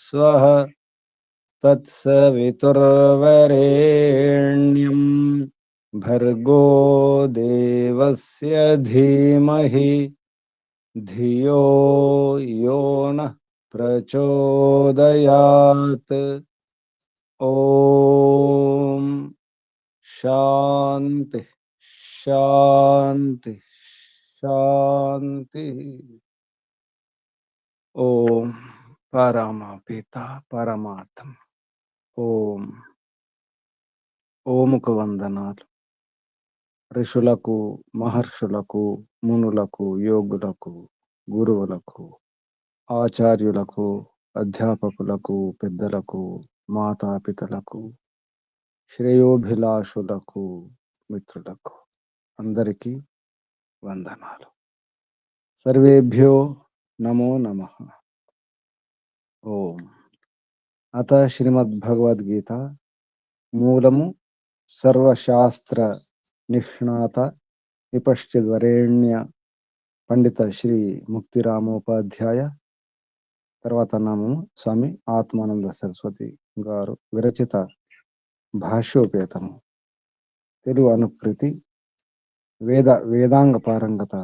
स्वः तत्सवितुर्वरेण्यं भर्गो देवस्य धीमहि धियो यो नः प्रचोदयात्। ओम शांति शांति शांति। ओम परम पिता परमात्म। ఓం ఓముకు వందనాలు. ఋషులకు, మహర్షులకు, మునులకు, యోగులకు, గురువులకు, ఆచార్యులకు, అధ్యాపకులకు, పెద్దలకు, మాతాపితలకు, శ్రేయోభిలాషులకు, మిత్రులకు అందరికీ వందనాలు. సర్వేభ్యో నమో నమః. ఓం అత శ్రీమద్భగవద్గీత మూలము సర్వశాస్త్ర నిష్ణాత విపశ్చిద్వరేణ్య పండిత శ్రీ ముక్తిరామోపాధ్యాయ తర్వాత నామము స్వామి ఆత్మానంద సరస్వతి గారు విరచిత భాష్యోపేతము. తెలుగు అనుకృతి వేదాంగ పారంగత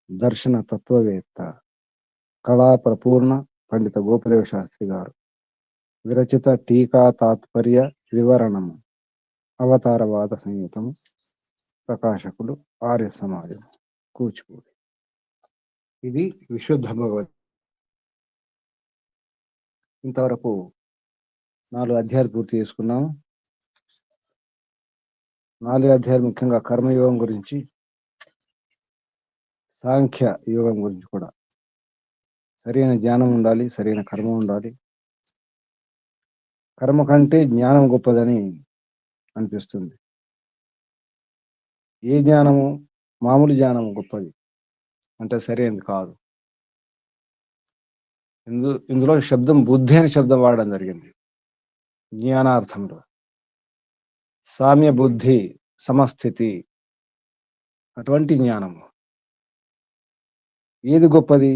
దర్శన తత్వవేత్త కళా ప్రపూర్ణ పండిత గోపదేవ శాస్త్రి గారు విరచిత టీకా తాత్పర్య వివరణము అవతారవాద సంయుతము. ప్రకాశకులు ఆర్య సమాజం, కూచిపూడి. ఇది విశుద్ధ భగవత్. ఇంతవరకు 4 అధ్యాయాలు పూర్తి చేసుకున్నాము. 4 అధ్యాయాలు ముఖ్యంగా కర్మయోగం గురించి, సాంఖ్య యోగం గురించి కూడా. సరైన జ్ఞానం ఉండాలి, సరైన కర్మ ఉండాలి. కర్మ కంటే జ్ఞానం గొప్పదని అనిపిస్తుంది. ఏ జ్ఞానము? మామూలు జ్ఞానం గొప్పది అంటే సరైనది కాదు. ఇందులో శబ్దం బుద్ధి అనే శబ్దం వాడడం జరిగింది జ్ఞానార్థంలో. సామ్య బుద్ధి, సమస్థితి, అటువంటి జ్ఞానము. ఏది గొప్పది?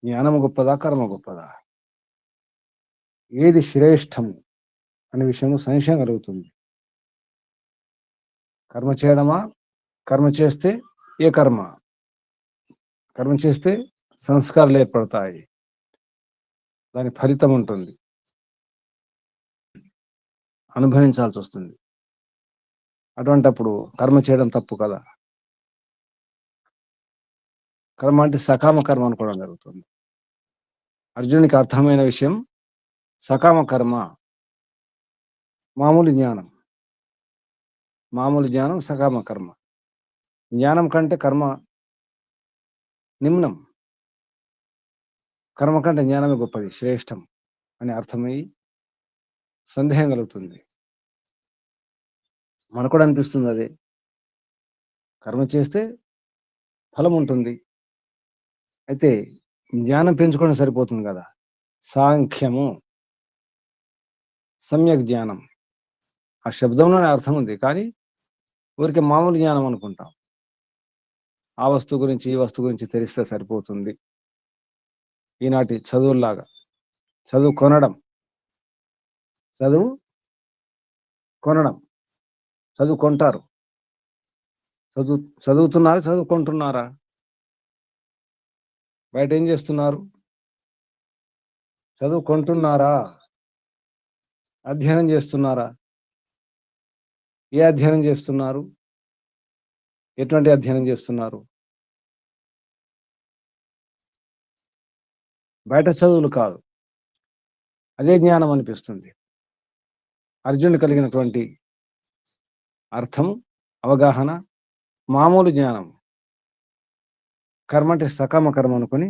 జ్ఞానము గొప్పదా, కర్మ గొప్పదా? ఏది శ్రేష్టము అనే విషయము సంశయం కలుగుతుంది. కర్మ చేయడమా? కర్మ చేస్తే ఏ కర్మ? కర్మ చేస్తే సంస్కారాలు ఏర్పడతాయి, దాని ఫలితం ఉంటుంది, అనుభవించాల్సి వస్తుంది. అటువంటప్పుడు కర్మ చేయడం తప్పు కదా. కర్మ అంటే సకామ కర్మ అనుకోవడం జరుగుతుంది. అర్జునునికి అర్థమైన విషయం సకామ కర్మ, మామూలు జ్ఞానం. మామూలు జ్ఞానం సకామ కర్మ. జ్ఞానం కంటే కర్మ నిమ్నం, కర్మ కంటే జ్ఞానమే గొప్పది, శ్రేష్టం అని అర్థమయ్యి సందేహం కలుగుతుంది. మనకు కూడా అనిపిస్తుంది అదే. కర్మ చేస్తే ఫలం ఉంటుంది, అయితే జ్ఞానం పెంచుకోవడం సరిపోతుంది కదా. సాంఖ్యము, సమ్యక్ జ్ఞానం, ఆ శబ్దంలోనే అర్థం ఉంది, కానీ ఊరికి మామూలు జ్ఞానం అనుకుంటాం. ఆ వస్తువు గురించి ఈ వస్తువు గురించి తెలిస్తే సరిపోతుంది. ఈనాటి చదువుల్లాగా చదువు కొనడం, చదువుకుంటారు. చదువుతున్నారు, చదువుకుంటున్నారా? బయట ఏం చేస్తున్నారు? చదువుకుంటున్నారా? అధ్యయనం చేస్తున్నారా? ఏ అధ్యయనం చేస్తున్నారు? ఎటువంటి అధ్యయనం చేస్తున్నారు? బయట చదువులు కాదు, అదే జ్ఞానం అనిపిస్తుంది. అర్జునుడు కలిగినటువంటి అర్థం, అవగాహన మామూలు జ్ఞానం. కర్మ అంటే సకామ కర్మ అనుకొని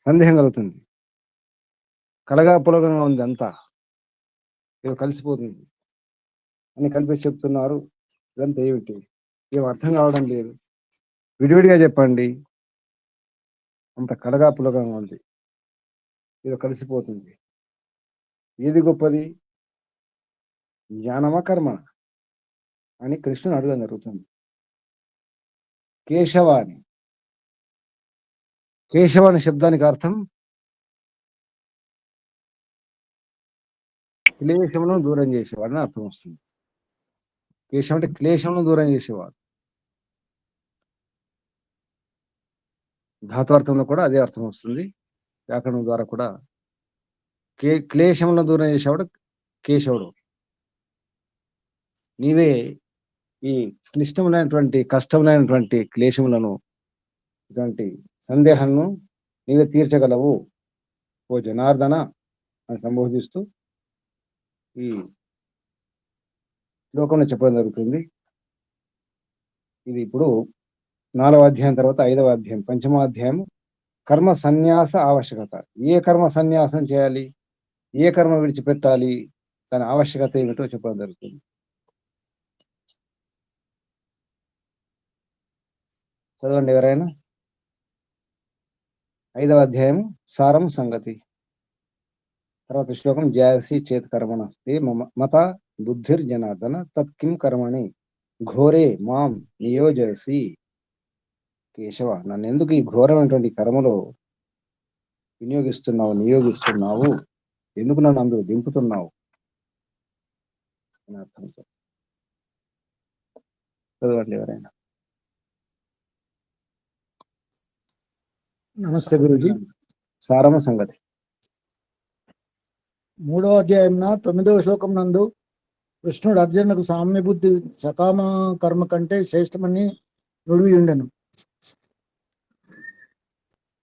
సందేహం కలుగుతుంది. కలగా పులగంగా ఉంది, అంతా ఏదో కలిసిపోతుంది అని కలిపి చెప్తున్నారు. ఇదంతా ఏమిటి? ఏం అర్థం కావడం లేదు. విడివిడిగా చెప్పండి. అంత కలగా పులగంగా ఉంది, ఏదో కలిసిపోతుంది. ఏది గొప్పది? జ్ఞానమా కర్మ అని కృష్ణుడు అడగడం జరుగుతుంది. కేశవాని శబ్దానికి అర్థం క్లేశములను దూరం చేసేవాడు అని అర్థం వస్తుంది. కేశం అంటే క్లేశములను దూరం చేసేవాడు. ధాత్వార్థంలో కూడా అదే అర్థం వస్తుంది. వ్యాకరణం ద్వారా కూడా క్లేశములను దూరం చేసేవాడు కేశవుడు. నీవే ఈ క్లిష్టములైనటువంటి కష్టములైనటువంటి క్లేశములను, ఇటువంటి సందేహాలను నీవే తీర్చగలవు ఓ జనార్దన అని సంబోధిస్తూ ఈ శ్లోకంలో చెప్పడం జరుగుతుంది. ఇది ఇప్పుడు 4వ అధ్యాయం తర్వాత 5వ అధ్యాయం, 5వ అధ్యాయం కర్మ సన్యాస ఆవశ్యకత. ఏ కర్మ సన్యాసం చేయాలి, ఏ కర్మ విడిచిపెట్టాలి, దాని ఆవశ్యకత ఏమిటో చెప్పడం జరుగుతుంది. చదవండి ఎవరైనా. 5వ అధ్యాయం సారం సంగతి. తర్వాత శ్లోకం జాయసి చేత్ కర్మణస్తి మత బుద్ధిర్ జనార్దన తత్కిం కర్మణి ఘోరే మాం నియోజసి. కేశవ, నన్ను ఎందుకు ఈ ఘోరమైనటువంటి కర్మలో నియోగిస్తున్నావు, ఎందుకు నన్ను అందులో దింపుతున్నావు అని అర్థం. చదవండి ఎవరైనా. నమస్తే గురుజీ. సారమ సంగతి. 3వ అధ్యాయం 9వ శ్లోకం నందు కృష్ణుడు అర్జునులకు సామ్య బుద్ధి సకామ కర్మ కంటే శ్రేష్టమని నుడివి ఉండెను.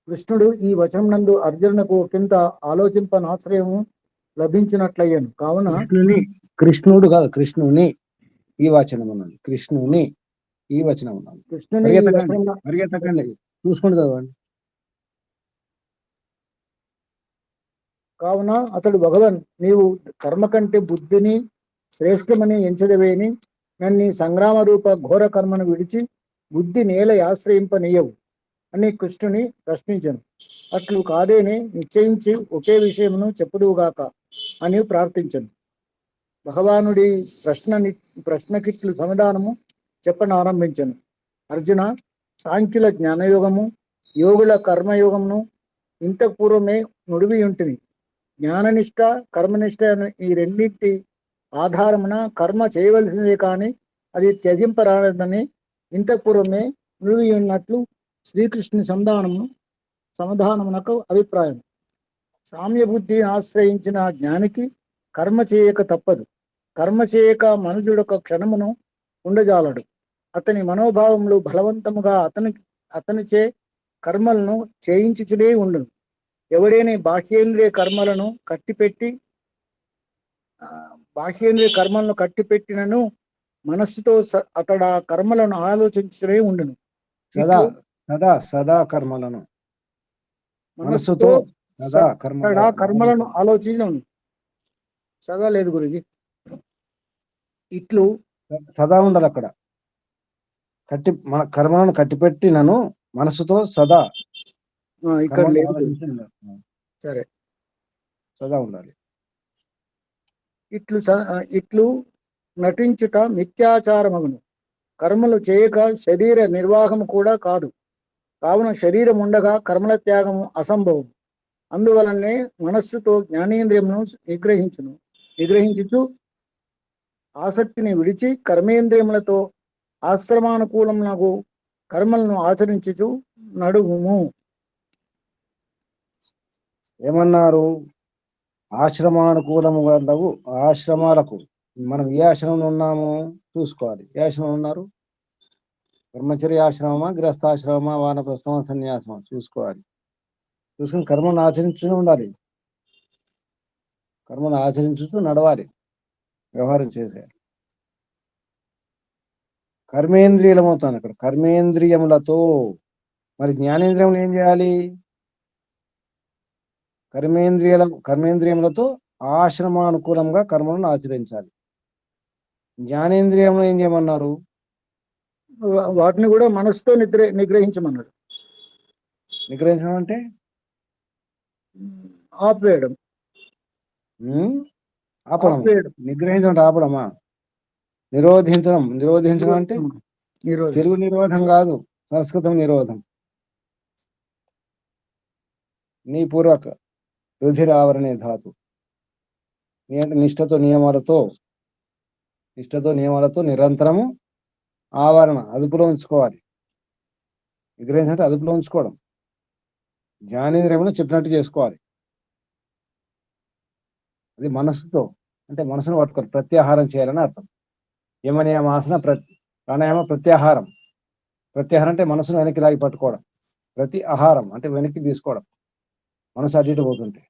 కృష్ణుడు ఈ వచనం నందు అర్జునులకు ఒకంత ఆలోచింపనాశ్రయము లభించినట్లయ్యాను. కావున కృష్ణుడు కాదు, కృష్ణుని ఈ వచనం ఉన్నది. కృష్ణుని ఈ వచనం ఉన్నది. పరిగెత్తకండి, చూసుకుంటూ చదవండి. కావున అతడు భగవన్, నీవు కర్మ కంటే బుద్ధిని శ్రేష్టమని ఎంచదవేని నన్ను సంగ్రామ రూప ఘోర కర్మను విడిచి బుద్ధి నేల ఆశ్రయింపనీయవు అని కృష్ణుని ప్రశ్నించను. అట్లు కాదేనే నిశ్చయించి ఒకే విషయమును చెప్పుదువుగాక అని ప్రార్థించను. భగవానుడి ప్రశ్నకిట్లు సమాధానము చెప్పనారంభించను. అర్జున, సాంఖ్యుల జ్ఞానయోగము, యోగుల కర్మయోగమును ఇంతకు పూర్వమే నుడివి ఉంటుంది. జ్ఞాననిష్ట కర్మనిష్ట ఈ రెండింటి ఆధారమున కర్మ చేయవలసిందే కానీ అది త్యజింపరాదని ఇంతకు పూర్వమే నుడివి ఉన్నట్లు శ్రీకృష్ణుని సమాధానమునకు అభిప్రాయం. సామ్య బుద్ధిని ఆశ్రయించిన జ్ఞానికి కర్మ చేయక తప్పదు. కర్మ చేయక మనుషుడొక క్షణమును ఉండజాలడు. అతని మనోభావములు బలవంతముగా అతనిచే కర్మలను చేయించుచునే ఉండును. ఎవడైనా బాహ్యేంద్రియ కర్మలను కట్టిపెట్టినను మనస్సుతో అతడు ఆ కర్మలను ఆలోచించునే ఉండును. సదా కర్మలను మనస్సుతో కర్మలను ఆలోచించను. చదవలేదు గురుజీ. ఇట్లు సదా ఉండాలి అక్కడ. మన కర్మలను కట్టిపెట్టినను మనస్సుతో సదా ఇక్కడ లేదు. సరే, సదా ఉండాలి. ఇట్లు నటించుట మిథ్యాచారమగును. కర్మలు చేయక శరీర నిర్వాహము కూడా కాదు. కావున శరీరం ఉండగా కర్మల త్యాగము అసంభవం. అందువలనే మనస్సుతో జ్ఞానేంద్రియమును నిగ్రహించుచు ఆసక్తిని విడిచి కర్మేంద్రియములతో ఆశ్రమానుకూలమునకు కర్మలను ఆచరించుచు నడువుము. ఏమన్నారు? ఆశ్రమానుకూలము వాళ్ళవు. ఆశ్రమాలకు మనం ఏ ఆశ్రమంలో ఉన్నామో చూసుకోవాలి. ఏ ఆశ్రమం ఉన్నారు? బ్రహ్మచర్య ఆశ్రమమా, గృహస్థాశ్రమమా, వానప్రస్థమా, సన్యాసమా చూసుకోవాలి. చూసుకుని కర్మను ఆచరించుతూనే ఉండాలి. కర్మను ఆచరించుతూ నడవాలి, వ్యవహారం చేసేయాలి. కర్మేంద్రియములవుతాను అక్కడ. కర్మేంద్రియములతో. మరి జ్ఞానేంద్రియములు ఏం చేయాలి? కర్మేంద్రియములతో ఆశ్రమానుకూలంగా కర్మలను ఆచరించాలి. జ్ఞానేంద్రియములు ఏం చేయమన్నారు? వాటిని కూడా మనసుతో నిగ్రహించమన్నాడు. నిగ్రహించడం అంటే ఆపేయడం. నిగ్రహించడం అంటే ఆపడమా? నిరోధించడం అంటే తెలుగు నిరోధం కాదు, సంస్కృతం నిరోధం. నీ పూర్వక రుధిరావరణే ధాతు. అంటే నిష్ఠతో నియమాలతో నిరంతరము ఆవరణ అదుపులో ఉంచుకోవాలి. విగ్రహించ అంటే అదుపులో ఉంచుకోవడం. జ్ఞానేంద్రియమును చెప్పినట్టు చేసుకోవాలి. అది మనస్సుతో, అంటే మనసును పట్టుకోవాలి. ప్రత్యాహారం చేయాలని అర్థం. యమనియమాసన ప్రాణాయామ ప్రత్యాహారం. ప్రత్యాహారం అంటే మనసును వెనక్కి లాగి పట్టుకోవడం. ప్రతి ఆహారం అంటే వెనక్కి తీసుకోవడం. మనసు అటు ఇటు పోతుంటే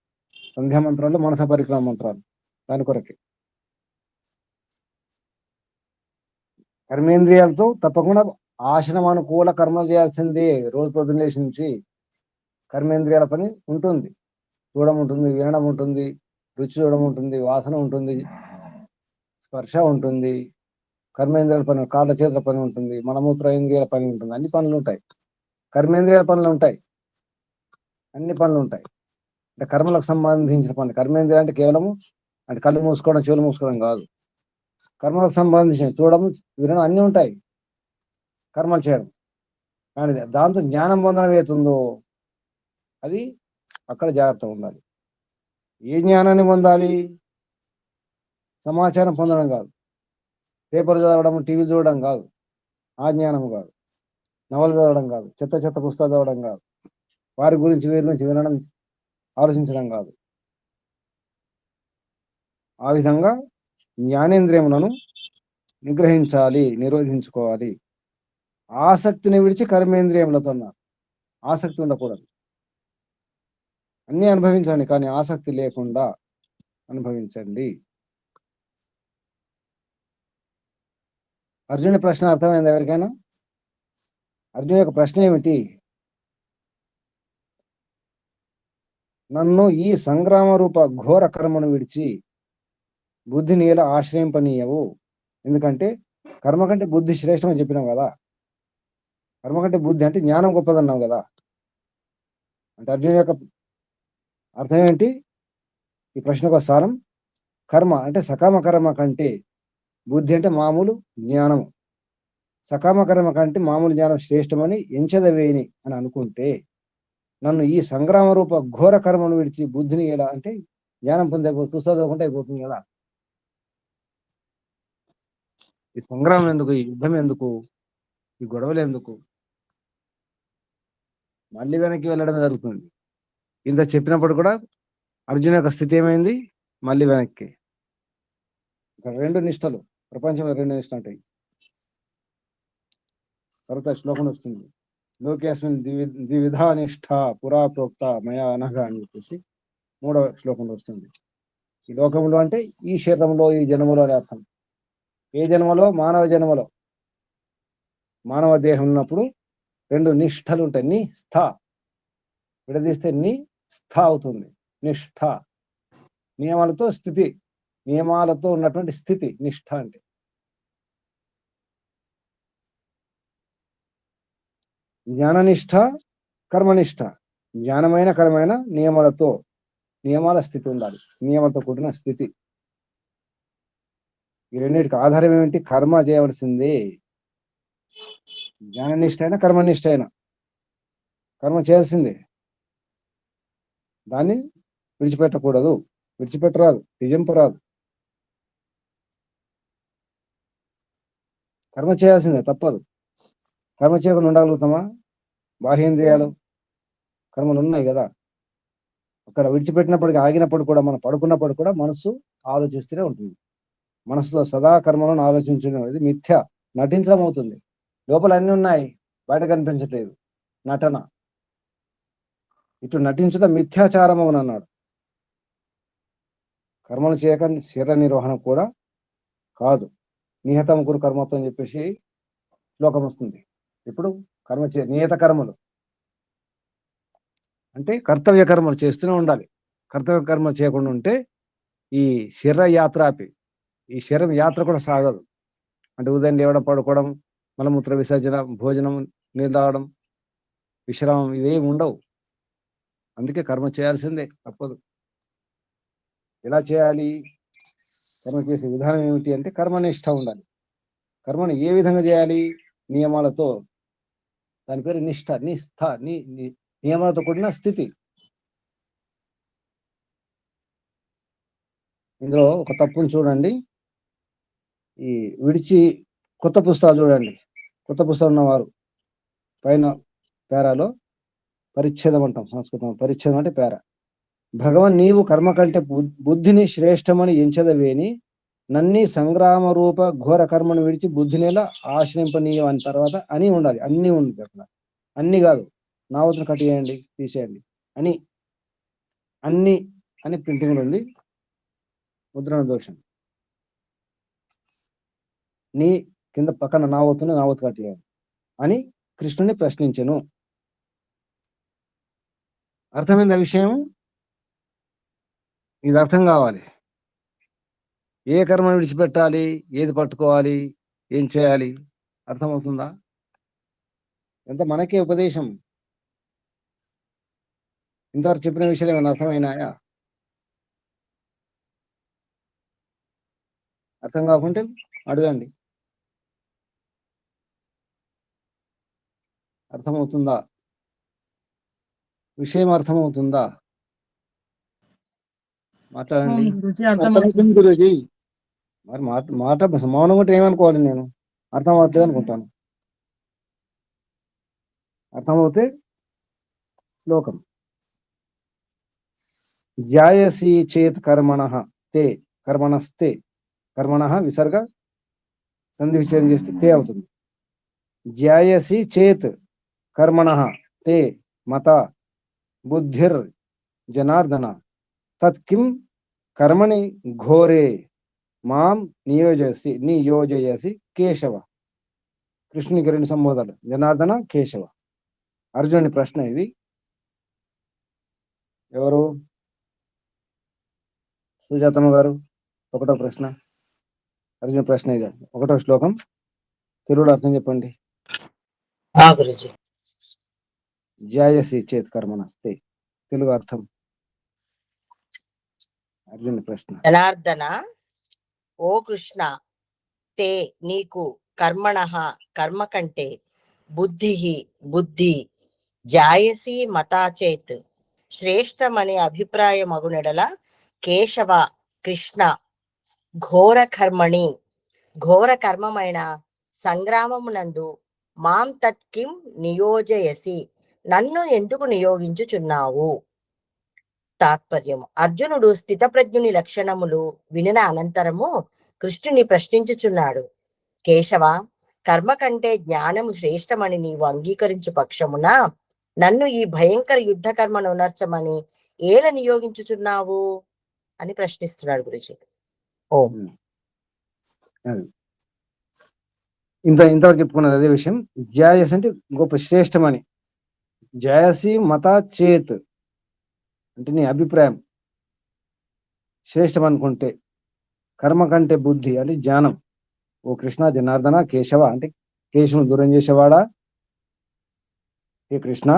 సంధ్యా మంత్రాలు, మనస పరిక్రమ మంత్రాలు దాని కొరకే. కర్మేంద్రియాలతో తప్పకుండా ఆశ్రమానుకూల కర్మలు చేయాల్సిందే. రోజు పొద్దున్న లేచి నుంచి కర్మేంద్రియాల పని ఉంటుంది. చూడడం ఉంటుంది, వినడం ఉంటుంది, రుచి చూడడం ఉంటుంది, వాసన ఉంటుంది, స్పర్శ ఉంటుంది, కర్మేంద్రియాల పని, కాళ్ళ చేతుల పని ఉంటుంది, మలమూత్ర ఇంద్రియాల పని ఉంటుంది. అన్ని పనులు ఉంటాయి. కర్మేంద్రియాల పనులు ఉంటాయి. అన్ని పనులు ఉంటాయి. అంటే కర్మలకు సంబంధించిన పనులు. కర్మేంద్రియ అంటే కేవలము అంటే కళ్ళు మూసుకోవడం, చెవులు మూసుకోవడం కాదు. కర్మలకు సంబంధించిన చూడడం, వినడం అన్నీ ఉంటాయి. కర్మలు చేయడం. కానీ దాంతో జ్ఞానం పొందడం ఏతుందో అది అక్కడ జాగ్రత్త ఉండాలి. ఏ జ్ఞానాన్ని పొందాలి? సమాచారం పొందడం కాదు, పేపర్ చదవడం, టీవీ చూడడం కాదు, ఆ జ్ఞానం కాదు, నవలు చదవడం కాదు, చెత్త చెత్త పుస్తకాలు చదవడం కాదు, వారి గురించి వీరి నుంచి వినడం, ఆలోచించడం కాదు. ఆ విధంగా జ్ఞానేంద్రియములను నిగ్రహించాలి, నిరోధించుకోవాలి. ఆసక్తిని విడిచి కర్మేంద్రియములతో అన్నారు. ఆసక్తి ఉండకూడదు. అన్నీ అనుభవించండి, కానీ ఆసక్తి లేకుండా అనుభవించండి. అర్జునుడి ప్రశ్న అర్థమైంది ఎవరికైనా? అర్జున్ యొక్క ప్రశ్న ఏమిటి? నన్ను ఈ సంగ్రామ రూప ఘోర కర్మను విడిచి బుద్ధిని ఎలా ఆశ్రయింపనీయవు? ఎందుకంటే కర్మ కంటే బుద్ధి శ్రేష్టం అని చెప్పినాం కదా. కర్మ కంటే బుద్ధి అంటే జ్ఞానం గొప్పదన్నాం కదా. అంటే అర్జున్ యొక్క అర్థం ఏంటి? ఈ ప్రశ్నకు సారం, కర్మ అంటే సకామ కర్మ కంటే బుద్ధి అంటే మామూలు జ్ఞానము, సకామ కర్మ కంటే మామూలు జ్ఞానం శ్రేష్టమని ఎంచదవేని అని అనుకుంటే, నన్ను ఈ సంగ్రామ రూప ఘోర కర్మను విడిచి బుద్ధిని ఎలా అంటే జ్ఞానం పొందే చూసుకోకుండా అయిపోతుంది కదా. ఈ సంగ్రామం ఎందుకు? ఈ యుద్ధం ఎందుకు? ఈ గొడవలు ఎందుకు? మళ్ళీ వెనక్కి వెళ్ళడం జరుగుతుంది. ఇంత చెప్పినప్పుడు కూడా అర్జున్ యొక్క స్థితి ఏమైంది? మళ్ళీ వెనక్కి. రెండు నిష్టలు, ప్రపంచంలో రెండు నిష్టలు ఉంటాయి. తర్వాత శ్లోకం వస్తుంది, లోకేస్మిన్ ద్విధా నిష్ఠ పురా ప్రోక్త మయా అనఘ అని చెప్పేసి 3వ శ్లోకంలో వస్తుంది. ఈ లోకంలో అంటే ఈ శరీరంలో, ఈ జన్మలో అని అర్థం. ఏ జన్మలో? మానవ జన్మలో. మానవ దేహం ఉన్నప్పుడు రెండు నిష్ఠలు ఉంటాయి. నిస్థ విడదీస్తే స్థ అవుతుంది. నిష్ఠ నియమాలతో స్థితి, నియమాలతో ఉన్నటువంటి స్థితి నిష్ఠ అంటే. జ్ఞాననిష్ట, కర్మనిష్ట. జ్ఞానమైన కర్మైన నియమాల స్థితి ఉండాలి. నియమాలతో కూడిన స్థితి. ఈ రెండింటికి ఆధారం ఏమిటి? కర్మ చేయవలసిందే. జ్ఞాననిష్ట అయినా కర్మనిష్ట అయినా కర్మ చేయాల్సిందే. దాన్ని విడిచిపెట్టకూడదు. విడిచిపెట్టరాదు, త్యజింపరాదు. కర్మ చేయాల్సిందే, తప్పదు. కర్మ చేయకుండా ఉండగలుగుతామా? బాహ్యేంద్రియాలు కర్మలు ఉన్నాయి కదా. అక్కడ విడిచిపెట్టినప్పటికీ, ఆగినప్పుడు కూడా, మనం పడుకున్నప్పుడు కూడా మనస్సు ఆలోచిస్తూనే ఉంటుంది. మనసులో సదా కర్మలను ఆలోచించడం అనేది మిథ్య, నటించడం అవుతుంది. లోపల అన్ని ఉన్నాయి, బయట కనిపించట్లేదు, నటన. ఇటు నటించడం మిథ్యాచారం అని అన్నాడు. కర్మలు చేయక శరీర నిర్వహణ కూడా కాదు. నిహతం కురు కర్మత్వం అని చెప్పేసి శ్లోకం వస్తుంది. ఇప్పుడు నియత కర్మలు అంటే కర్తవ్య కర్మలు చేస్తూనే ఉండాలి. కర్తవ్య కర్మ చేయకుండా ఉంటే ఈ శరీర యాత్ర ఆపి, ఈ శరీరం యాత్ర కూడా సాగదు. అంటే ఉదయం లేవడం, పడుకోవడం, మలమూత్ర విసర్జన, భోజనం, నీళ్ళు తాగడం, విశ్రామం ఇవేమి ఉండవు. అందుకే కర్మ చేయాల్సిందే, తప్పదు. ఎలా చేయాలి? కర్మ చేసే విధానం ఏమిటి అంటే కర్మనిష్ట ఉండాలి. కర్మను ఏ విధంగా చేయాలి? నియమాలతో. దాని పేరు నిష్ఠ, నియమాలతో కూడిన స్థితి. ఇందులో ఒక తప్పును చూడండి. ఈ విడిచి కొత్త పుస్తకాలు చూడండి. కొత్త పుస్తకం ఉన్నవారు పైన పేరాలో పరిచ్ఛేదం అంటాం సంస్కృతం. పరిచ్ఛేదం అంటే పేర. భగవన్ నీవు కర్మ కంటే బుద్ధిని శ్రేష్టమని ఎంచదవేని నన్ని సంగ్రామ రూప ఘోర కర్మను విడిచి బుద్ధినేలా ఆశ్రయింపనీయం అని తర్వాత అని ఉండాలి. అన్ని ఉంది అక్కడ. అన్ని కాదు, నా వద్ద కట్టేయండి, తీసేయండి అని. అన్ని అని ప్రింటింగ్ ఉంది, ముద్రణ దోషం. నీ కింద పక్కన నా వద్దుని నా వద్దు కట్టేయండి అని కృష్ణుని ప్రశ్నించెను. అర్థమైంది విషయం? ఇది అర్థం కావాలి. ఏ కర్మను విడిచిపెట్టాలి, ఏది పట్టుకోవాలి, ఏం చేయాలి అర్థమవుతుందా? ఎంత మనకే ఉపదేశం. ఇంతవరకు చెప్పిన విషయాలు ఏమైనా అర్థమైనాయా? అర్థం కాకుంటే అడగండి. అర్థమవుతుందా? విషయం అర్థమవుతుందా? మాట్లాడండి. అర్థమవుతుంది గురూజీ. మరి మాట మౌనం ఉంటే ఏమనుకోవాలి? నేను అర్థం అవ్వట్లేదు అనుకుంటాను. అర్థమవుతే శ్లోకం. ధ్యాయసి చేత్ కర్మణః తే కర్మణస్తే, కర్మణః విసర్గ సంధి విచ్ఛేదం చేస్తే తే అవుతుంది. ధ్యాయసి చేత్ కర్మణః తే మత బుద్ధిర్ జనార్దన తత్కిం కర్మణి ఘోరే మాం నియోజయసి కేశవ. కృష్ణునికి రెండు సంబోధనలు, జనార్దన, కేశవ. అర్జునుని ప్రశ్న ఇది. ఎవరు? సుజాతమ్మ గారు. ఒకటో ప్రశ్న, అర్జున ప్రశ్న ఇది. ఒకటో శ్లోకం తెలుగులో అర్థం చెప్పండి. గురుజీ. ధ్యాయసి చేత్ కర్మణస్తే తెలుగు అర్థం. అర్జున ప్రశ్న. జనార్దన, ఓ కృష్ణ, తే నీకు కర్మణః కర్మ కంటే బుద్ధి జాయసి మతాచేత్ శ్రేష్టమనే అభిప్రాయమగునెడల కేశవ కృష్ణ ఘోర కర్మమైన సంగ్రామమునందు మాం తత్కిం నియోజయసి నన్ను ఎందుకు నియోగించుచున్నావు? తాత్పర్యము. అర్జునుడు స్థితప్రజ్ఞుని లక్షణములు వినిన అనంతరము కృష్ణుని ప్రశ్నించుచున్నాడు. కేశవ, కర్మ కంటే జ్ఞానము శ్రేష్టమని నీవు అంగీకరించు పక్షమున నన్ను ఈ భయంకర యుద్ధ కర్మను ఉనర్చమని ఏల నియోగించుచున్నావు అని ప్రశ్నిస్తున్నాడు గురుజీ. ఓం. ఇంతవరకు చెప్పుకున్నది అదే విషయం. ధ్యాయసి అంటే గొప్ప శ్రేష్టమని. ధ్యాయసి మత చేత్ అంటే నీ అభిప్రాయం శ్రేష్టం అనుకుంటే, కర్మ కంటే బుద్ధి అంటే జ్ఞానం. ఓ కృష్ణ, జనార్దన, కేశవ అంటే కేశవును దూరం చేసేవాడా. ఏ కృష్ణ,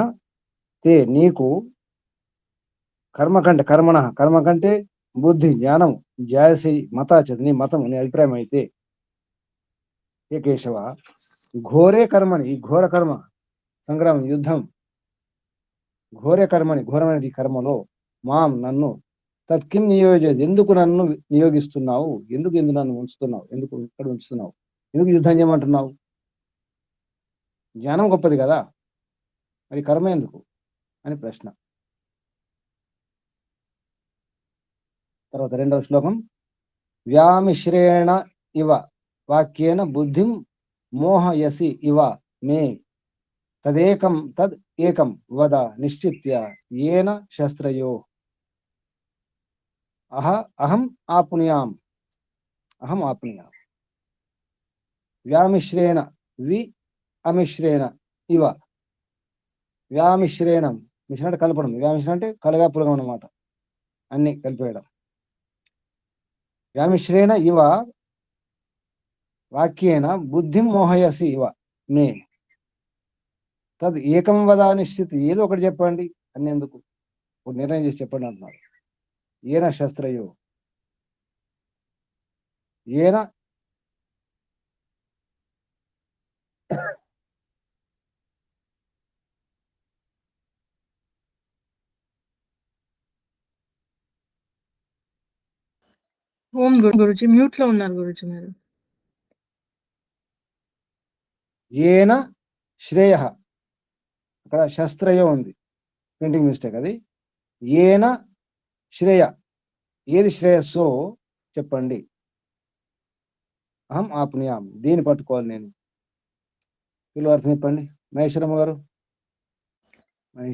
తే నీకు కర్మ కంటే బుద్ధి జ్ఞానం ధ్యాయసి మతాచేత్ నీ మతం, నీ అభిప్రాయం అయితే, ఏ కేశవ ఘోరే కర్మని, ఈ ఘోర కర్మ సంగ్రామం యుద్ధం, ఘోరమైన ఈ కర్మలో మాం నన్ను తత్కిం నియోజయసి ఎందుకు నన్ను నియోగిస్తున్నావు, ఎందుకు నన్ను ఉంచుతున్నావు, ఎందుకు ఇక్కడ ఉంచుతున్నావు, ఎందుకు యుద్ధం చేయమంటున్నావు? జ్ఞానం గొప్పది కదా, మరి కర్మ ఎందుకు అని ప్రశ్న. తర్వాత రెండవ శ్లోకం. వ్యామిశ్రేణ ఇవ వాక్యేన బుద్ధిం మోహయసి ఇవ మే తద్ ఏకం వద నిశ్చిత్య ఏన శస్త్రయో అహం ఆప్నుయాం. వ్యామిశ్రేణ వి అమిశ్రేణ ఇవ. వ్యామిశ్రేణం, మిశ్రణ అంటే కలపడం, వ్యామిశ్రణ అంటే కలగాపులగం అన్నమాట, అన్ని కలిపేయడం. వ్యామిశ్రేణ ఇవ వాక్యేన బుద్ధిం మోహయసి ఇవ మే తద్ ఏకం వద నిశ్చితి, ఏదో ఒకటి చెప్పండి అన్నేందుకు, ఒక నిర్ణయం చేసి చెప్పండి అంటున్నారు. ఏన శస్త్రయో, ఏన ఓం గురుజీ, మ్యూట్ లో ఉన్నారు గురుజీ మీరు. ఏన శ్రేయ, అక్కడ శస్త్రయ ఉంది, ప్రింటింగ్ మిస్టేక్ అది. ఏన శ్రేయ, ఏది శ్రేయస్సో చెప్పండి. అహం ఆప్నుయాం, దీన్ని పట్టుకోవాలి నేను. వీళ్ళు అర్థం చెప్పండి మహేశ్వరమ్మ గారు.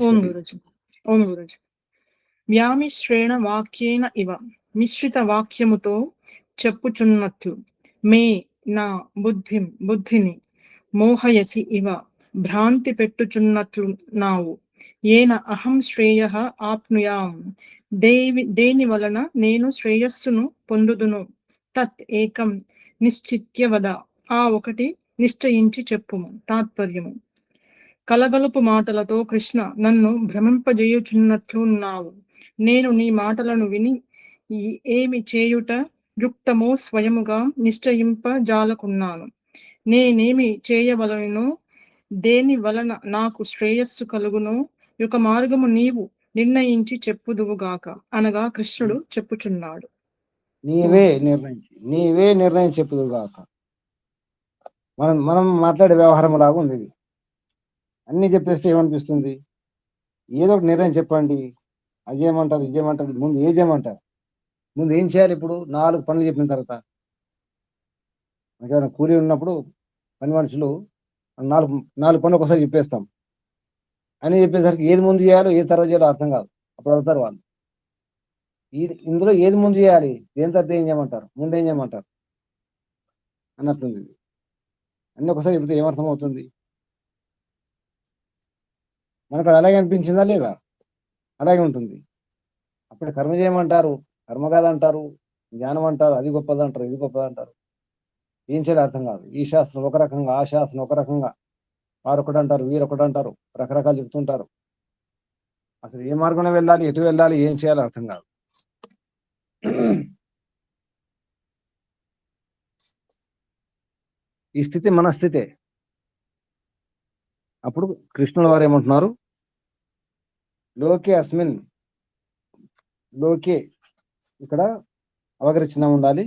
ఓం గురుజీ. ఓం గురుజీ. వ్యామిశ్రేణ వాక్యేన ఇవ, మిశ్రిత వాక్యముతో చెప్పుచున్నట్లు, మే నా బుద్ధిని మోహయసి ఇవ, భ్రాంతి పెట్టుచున్నట్లు నావు. ఏన అహం శ్రేయ ఆప్నుయాం, దేని వలన నేను శ్రేయస్సును పొందుదును. తత్ ఏకం నిశ్చిత్య వద, ఆ ఒకటి నిశ్చయించి చెప్పుము. తాత్పర్యము: కలగలుపు మాటలతో కృష్ణ నన్ను భ్రమింపజేయుచున్నట్లున్నావు. నేను నీ మాటలను విని ఏమి చేయుట యుక్తమో స్వయముగా నిశ్చయింపజాలకున్నాను. నేనేమి చేయవలనో, దేని వలన నాకు శ్రేయస్సు కలుగునో యొక్క మార్గము నీవు నిర్ణయించి చెప్పుదువుగాక అనగా కృష్ణుడు చెప్పుచున్నాడు. నీవే నిర్ణయం చెప్పుదువుగాక. మనం మాట్లాడే వ్యవహారం లాగా ఉంది ఇది. అన్ని చెప్పేస్తే ఏమనిపిస్తుంది? ఏదో ఒక నిర్ణయం చెప్పండి, అది ఏమంటారు, ఇది ఏమంటారు, ముందు ఏం చేయమంటారు, ముందు ఏం చేయాలి? ఇప్పుడు 4 పనులు చెప్పిన తర్వాత, ఏదైనా కూలి ఉన్నప్పుడు పని మనుషులు 4 పనులు ఒకసారి చెప్పేస్తాం అని చెప్పేసరికి ఏది ముందు చేయాలో ఏది తర్వాత చేయాలో అర్థం కాదు. అప్పుడు అవుతారు వాళ్ళు. ఇందులో ఏది ముందు చేయాలి, దేని తర్వాత ఏం చేయమంటారు, ముందు ఏం చేయమంటారు అన్నట్లుంది. అన్ని ఒకసారి చెప్తే ఏమర్థం అవుతుంది? మనకు అలాగే అనిపించిందా లేదా? అలాగే ఉంటుంది. అప్పుడు కర్మ చేయమంటారు, కర్మ కాదంటారు, జ్ఞానం అంటారు, అది గొప్పదంటారు, ఇది గొప్పదంటారు. ఏం చేయాలి అర్థం కాదు. ఈ శాస్త్రం ఒక రకంగా, ఆ శాస్త్రం ఒక రకంగా, వారొకటి అంటారు, వీరొకటి అంటారు, రకరకాలు చెప్తుంటారు. అసలు ఏ మార్గంలో వెళ్ళాలి, ఎటు వెళ్ళాలి, ఏం చేయాలో అర్థం కాదు. ఈ స్థితి మన స్థితే. అప్పుడు కృష్ణుల వారు ఏమంటున్నారు? లోకే అస్మిన్, లోకే ఇక్కడ అవగరిచినం ఉండాలి.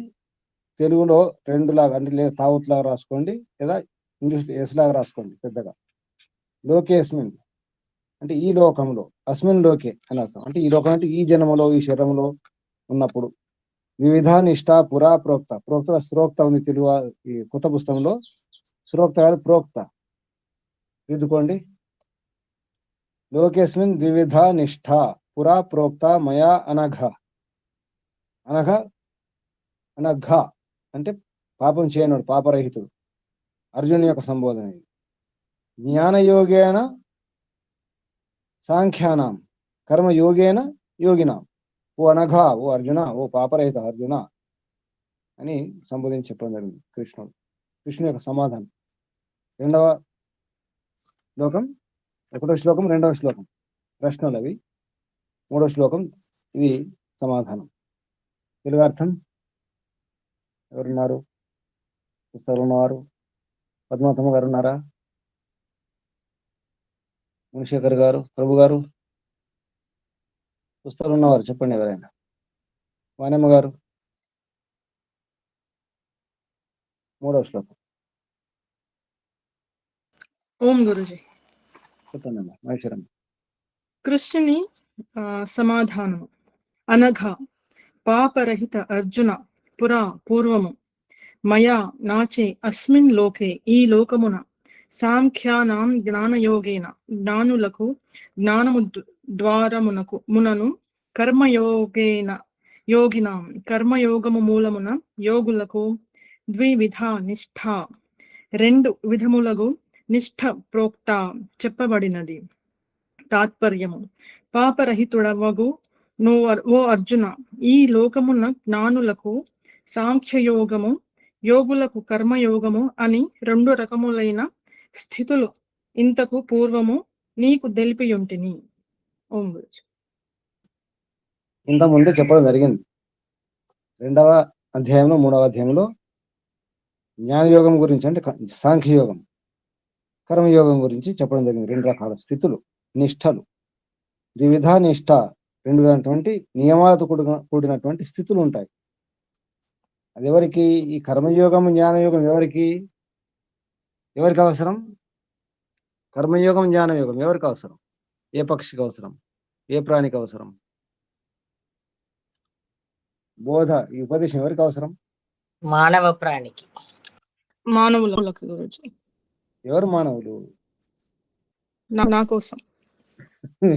తెలుగులో 2 లాగా, అంటే లేదా తావుత్ లాగా రాసుకోండి, లేదా ఇంగ్లీష్ ఎస్ లాగా రాసుకోండి పెద్దగా. లోకే అస్మిన్ అంటే ఈ లోకంలో, అస్మిన్ లోకే అని అర్థం. అంటే ఈ లోకం అంటే ఈ జన్మలో, ఈ శరీరంలో ఉన్నప్పుడు. వివిధ నిష్ఠ పురా ప్రోక్త, ప్రోక్త శ్రోక్త ఉంది తెలుగు ఈ కొత్త పుస్తకంలో. శ్రోక్త కాదు, ప్రోక్త. దిద్దుకోండి. లోకేస్మిన్ ద్వివిధ నిష్ఠ పురా ప్రోక్త మయా అనఘ. అనఘ అంటే పాపం చేయనుడు, పాపరహితుడు. అర్జునుని యొక్క సంబోధన. జ్ఞానయోగేన సాంఖ్యానాం, కర్మయోగేన యోగినాం. ఓ అనఘ, ఓ అర్జున, ఓ పాపరహిత అర్జున అని సంబోధించి చెప్పడం జరిగింది కృష్ణుని యొక్క సమాధానం. 2వ శ్లోకం, 1వ శ్లోకం, 2వ శ్లోకం ప్రశ్నలు అవి. 3వ శ్లోకం ఇది సమాధానం. తెలుగు అర్థం ఎవరున్నారు? పుస్తకాలు ఉన్నవారు? పద్మావతమ్మ గారు ఉన్నారా? మునిశేఖర్ గారు, ప్రభు గారు, పుస్తకాలు ఉన్నవారు చెప్పండి ఎవరైనా. వాణమ్మ గారు. 3వ శ్లోకం ఓం గురుజీ. చెప్పండి అమ్మా మహేశ్వరమ్మ. కృష్ణుని సమాధానము: అనఘ, పాపరహిత అర్జున, పురా పూర్వము మయా నాచే అస్మిన్ లోకే, ఈ లోకమున, సాంఖ్యానాం జ్ఞానయోగేన, జ్ఞానులకు జ్ఞానము ద్వారమునను, కర్మయోగేన యోగినాం, కర్మయోగము మూలమున యోగులకు, ద్వివిధ నిష్ఠ, 2 విధములగు నిష్ఠ ప్రోక్త చెప్పబడినది. తాత్పర్యము: పాపరహితుడవగు ఓ అర్జున, ఈ లోకమున జ్ఞానులకు సాంఖ్యయోగము, యోగులకు కర్మయోగము అని 2 రకములైన స్థితులు ఇంతకు పూర్వము నీకు తెలిపియుంటిని. ఓం గురుజీ. ఇంత ముందే చెప్పడం జరిగింది. 2వ అధ్యాయంలో, 3వ అధ్యాయంలో జ్ఞానయోగం గురించి, అంటే సాంఖ్యయోగం, కర్మయోగం గురించి చెప్పడం జరిగింది. 2 రకాల స్థితులు, నిష్ఠలు. ద్వివిధ నిష్ఠ, 2 నియమాలతో కూడినటువంటి స్థితులు ఉంటాయి. అది ఎవరికి? ఈ కర్మయోగం జ్ఞానయోగం ఎవరికి అవసరం? కర్మయోగం జ్ఞానయోగం ఎవరికి అవసరం? ఏ పక్షికి అవసరం? ఏ ప్రాణికి అవసరం? బోధ, ఈ ఉపదేశం ఎవరికి అవసరం? మానవ ప్రాణికి. మానవులకు గురుజీ. ఎవరు మానవులు? నా కోసం.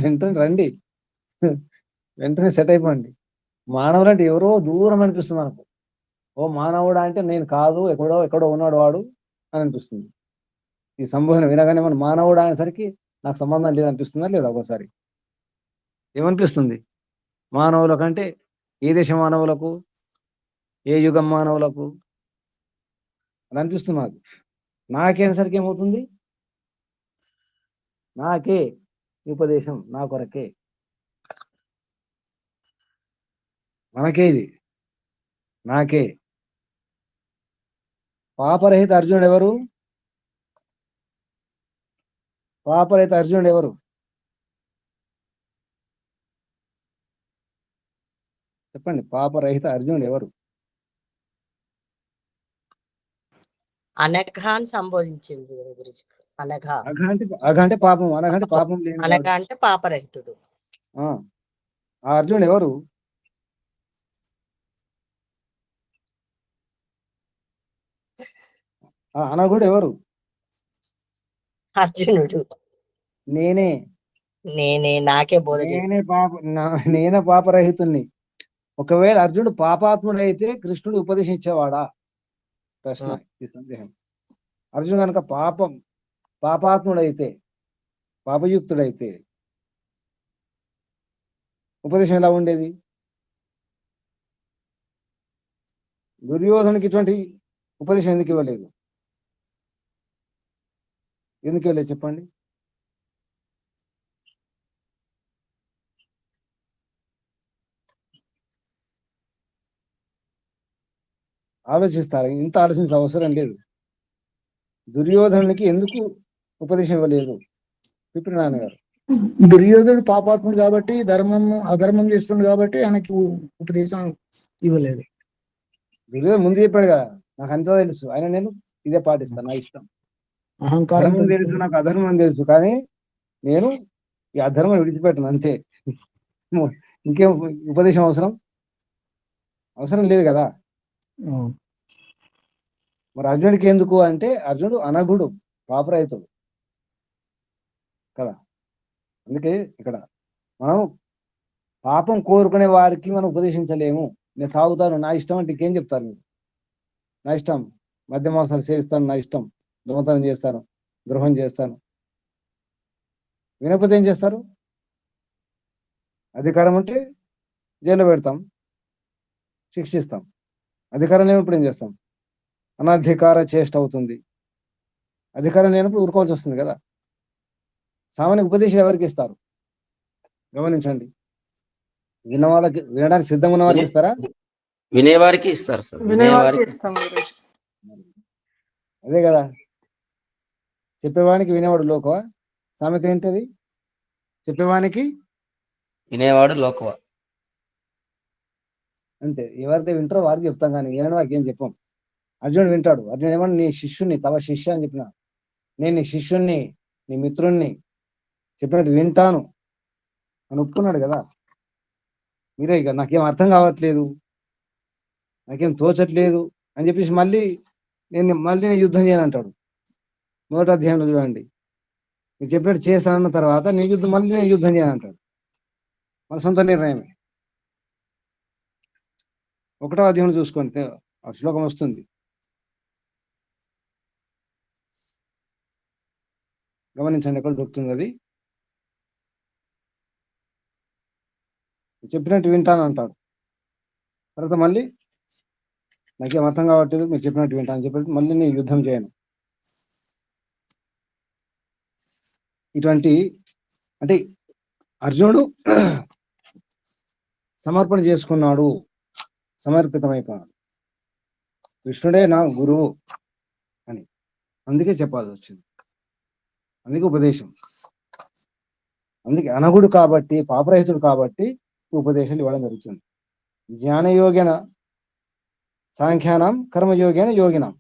వెంటనే రండి, వెంటనే సెట్ అయిపోండి. మానవులు అంటే ఎవరో దూరం అనిపిస్తుంది మనకు. ఓ మానవుడు అంటే నేను కాదు, ఎక్కడో ఉన్నాడు వాడు అని అనిపిస్తుంది. ఈ సంబోధన వినగానే మన మానవుడు అనేసరికి నాకు సంబంధం లేదనిపిస్తుందా లేదా? ఒకసారి ఏమనిపిస్తుంది? మానవుల కంటే ఏ దేశ మానవులకు, ఏ యుగం మానవులకు అని అనిపిస్తుంది నాకు. నాకే అనేసరికి ఏమవుతుంది? నాకే ఈ ఉపదేశం, నా కొరకే, మనకే ఇది, నాకే. పాపరహిత అర్జునుడు ఎవరు? పాపరహిత అర్జునుడు ఎవరు? చెప్పండి. పాపరహిత అర్జునుడు ఎవరు? అనఘ అని సంబోధించింది గురుజీ. అనఘ. అఘ అంటే పాపం, అనఘ అంటే పాపం లేని అనఘ అంటే పాపరహితుడు. ఆ అర్జునుడు ఎవరు? ఆ అనఘుడు ఎవరు? అర్జునుడు. నేనే నాకే బోధ చేస్తాను. నేనే పాపరహితుణ్ణి. ఒకవేళ అర్జునుడు పాపాత్ముడైతే కృష్ణుడు ఉపదేశం ఇచ్చేవాడా? ప్రశ్న, ఈ సందేహం. అర్జునుడు కనుక పాపాత్ముడైతే, పాపయుక్తుడైతే ఉపదేశం ఎలా ఉండేది? దుర్యోధనుడికి ఇటువంటి ఉపదేశం ఎందుకు ఇవ్వలేదు? ఎందుకు ఇవ్వలేదు చెప్పండి? ఆలోచిస్తారు. ఇంత ఆలోచించిన అవసరం లేదు. దుర్యోధనునికి ఎందుకు ఉపదేశం ఇవ్వలేదు పిపి నాన్నగారు? దుర్యోధనుడు పాపాత్ముడు కాబట్టి, అధర్మం చేస్తుండు కాబట్టి ఆయనకి ఉపదేశం ఇవ్వలేదు. దుర్యోధన ముందు చెప్పాడు కదా, నాకు అంతా తెలుసు, ఆయన నేను ఇదే పాటిస్తాను, నా ఇష్టం. అహంకారం ధర్మం తెలుసు, నాకు అధర్మం తెలుసు, కానీ నేను ఈ అధర్మం విడిచిపెట్టను అంతే. ఇంకేం ఉపదేశం అవసరం లేదు కదా. మరి అర్జునుడికి ఎందుకు అంటే, అర్జునుడు అనఘుడు, పాపరహితుడు కదా. అందుకే ఇక్కడ మనం పాపం కోరుకునే వారికి మనం ఉపదేశించలేము. నేను తాగుతాను, నా ఇష్టం అంటే ఇంకేం చెప్తారు మీరు? నా ఇష్టం, మద్య మాంసాలు సేవిస్తాను, నా ఇష్టం, దొంగతనం చేస్తాను, ద్రోహం చేస్తాను. వినకపోతే ఏం చేస్తారు? అధికారం ఉంటే జైల్లో పెడతాం, శిక్షిస్తాం. అధికారం లేనప్పుడు ఏం చేస్తాం? అనధికార చేష్ట అవుతుంది. అధికారం లేనప్పుడు ఊరుకోవాల్సి వస్తుంది కదా. సామాన్య ఉపదేశాలు ఎవరికి ఇస్తారు? గమనించండి. వినడానికి సిద్ధంగా ఉన్న వారికి ఇస్తారా? వినేవారికి ఇస్తారు సార్. వినేవారికి ఇస్తాం గురుజీ. అదే కదా. చెప్పేవానికి వినేవాడు లోకువ. సామెత ఏంటది? చెప్పేవానికి వినేవాడు లోకువ. అంతే. ఎవరైతే వింటారో వారికి చెప్తాం, కానీ వినని వారికి ఏం చెప్పాం. అర్జునుడు వింటాడు. అర్జునుడు ఏమన్నా నీ శిష్యుణ్ణి, తవ శిష్య అని చెప్పిన, నేను నీ శిష్యుణ్ణి, నీ మిత్రుణ్ణి, చెప్పినట్టు వింటాను అని ఒప్పుకున్నాడు కదా. మీరే ఇక నాకేం అర్థం కావట్లేదు, నాకేం తోచట్లేదు అని చెప్పేసి మళ్ళీ నేను యుద్ధం చేయను అంటాడు. మొదటి అధ్యాయంలో చూడండి, మీరు చెప్పినట్టు చేస్తానన్న తర్వాత నేను యుద్ధం చేయను అంటాడు. మన సొంత నిర్ణయమే. 1వ అధ్యాయంలో చూసుకుంటే ఆ శ్లోకం వస్తుంది, గమనించండి ఎక్కడ దొరుకుతుంది అది. చెప్పినట్టు వింటాను అంటాడు. తర్వాత మళ్ళీ నాకేం అర్థం కావట్లేదు, మీరు చెప్పినట్టు వింటాను చెప్పి మళ్ళీ నేను యుద్ధం చేయను. ఇటువంటి అంటే అర్జునుడు సమర్పణ చేసుకున్నాడు, సమర్పితమైపోయాడు. కృష్ణుడే నా గురువు అని అందుకే చెప్పాల్సి వచ్చింది. అందుకే ఉపదేశం. అందుకే అనగుడు కాబట్టి, పాపరహితుడు కాబట్టి ఉపదేశాలు ఇవ్వడం జరుగుతుంది. జ్ఞానయోగన సాంఖ్యానాం కర్మయోగేన యోగినాం.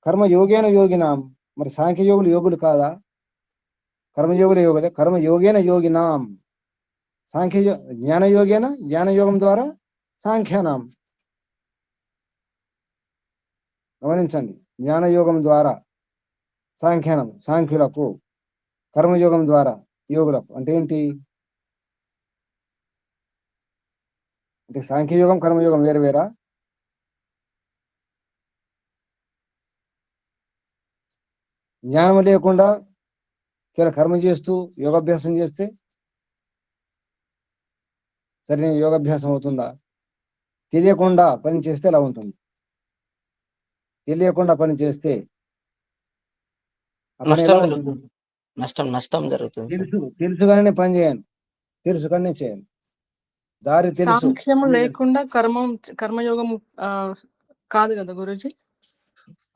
కర్మయోగేన యోగినాం, మరి సాంఖ్యయోగులు యోగులు కాదా? కర్మయోగుల యోగులే. కర్మయోగేన యోగినాం, జ్ఞానయోగేన, జ్ఞానయోగం ద్వారా సాంఖ్యానాం. గమనించండి, జ్ఞానయోగం ద్వారా సాంఖ్యానం సాంఖ్యులకు, కర్మయోగం ద్వారా యోగులకు. అంటే ఏంటి? అంటే సాంఖ్యయోగం కర్మయోగం వేరు వేరా? జ్ఞానం లేకుండా కేవలం కర్మ చేస్తూ యోగాభ్యాసం చేస్తే సరైన యోగాభ్యాసం అవుతుందా? తెలియకుండా పని చేస్తే ఎలా ఉంటుంది? తెలియకుండా పని చేస్తే ఆ పని ఎలా నష్టం ఉంటుంది? జరుగుతుంది. నష్టం జరుగుతుంది సార్. తెలుసుగానే పని చేయను, తెలుసుగానే చేయను. దారి తెలుసు. సాంఖ్యము లేకుండా కర్మయోగము కాదు కదా గురూజీ.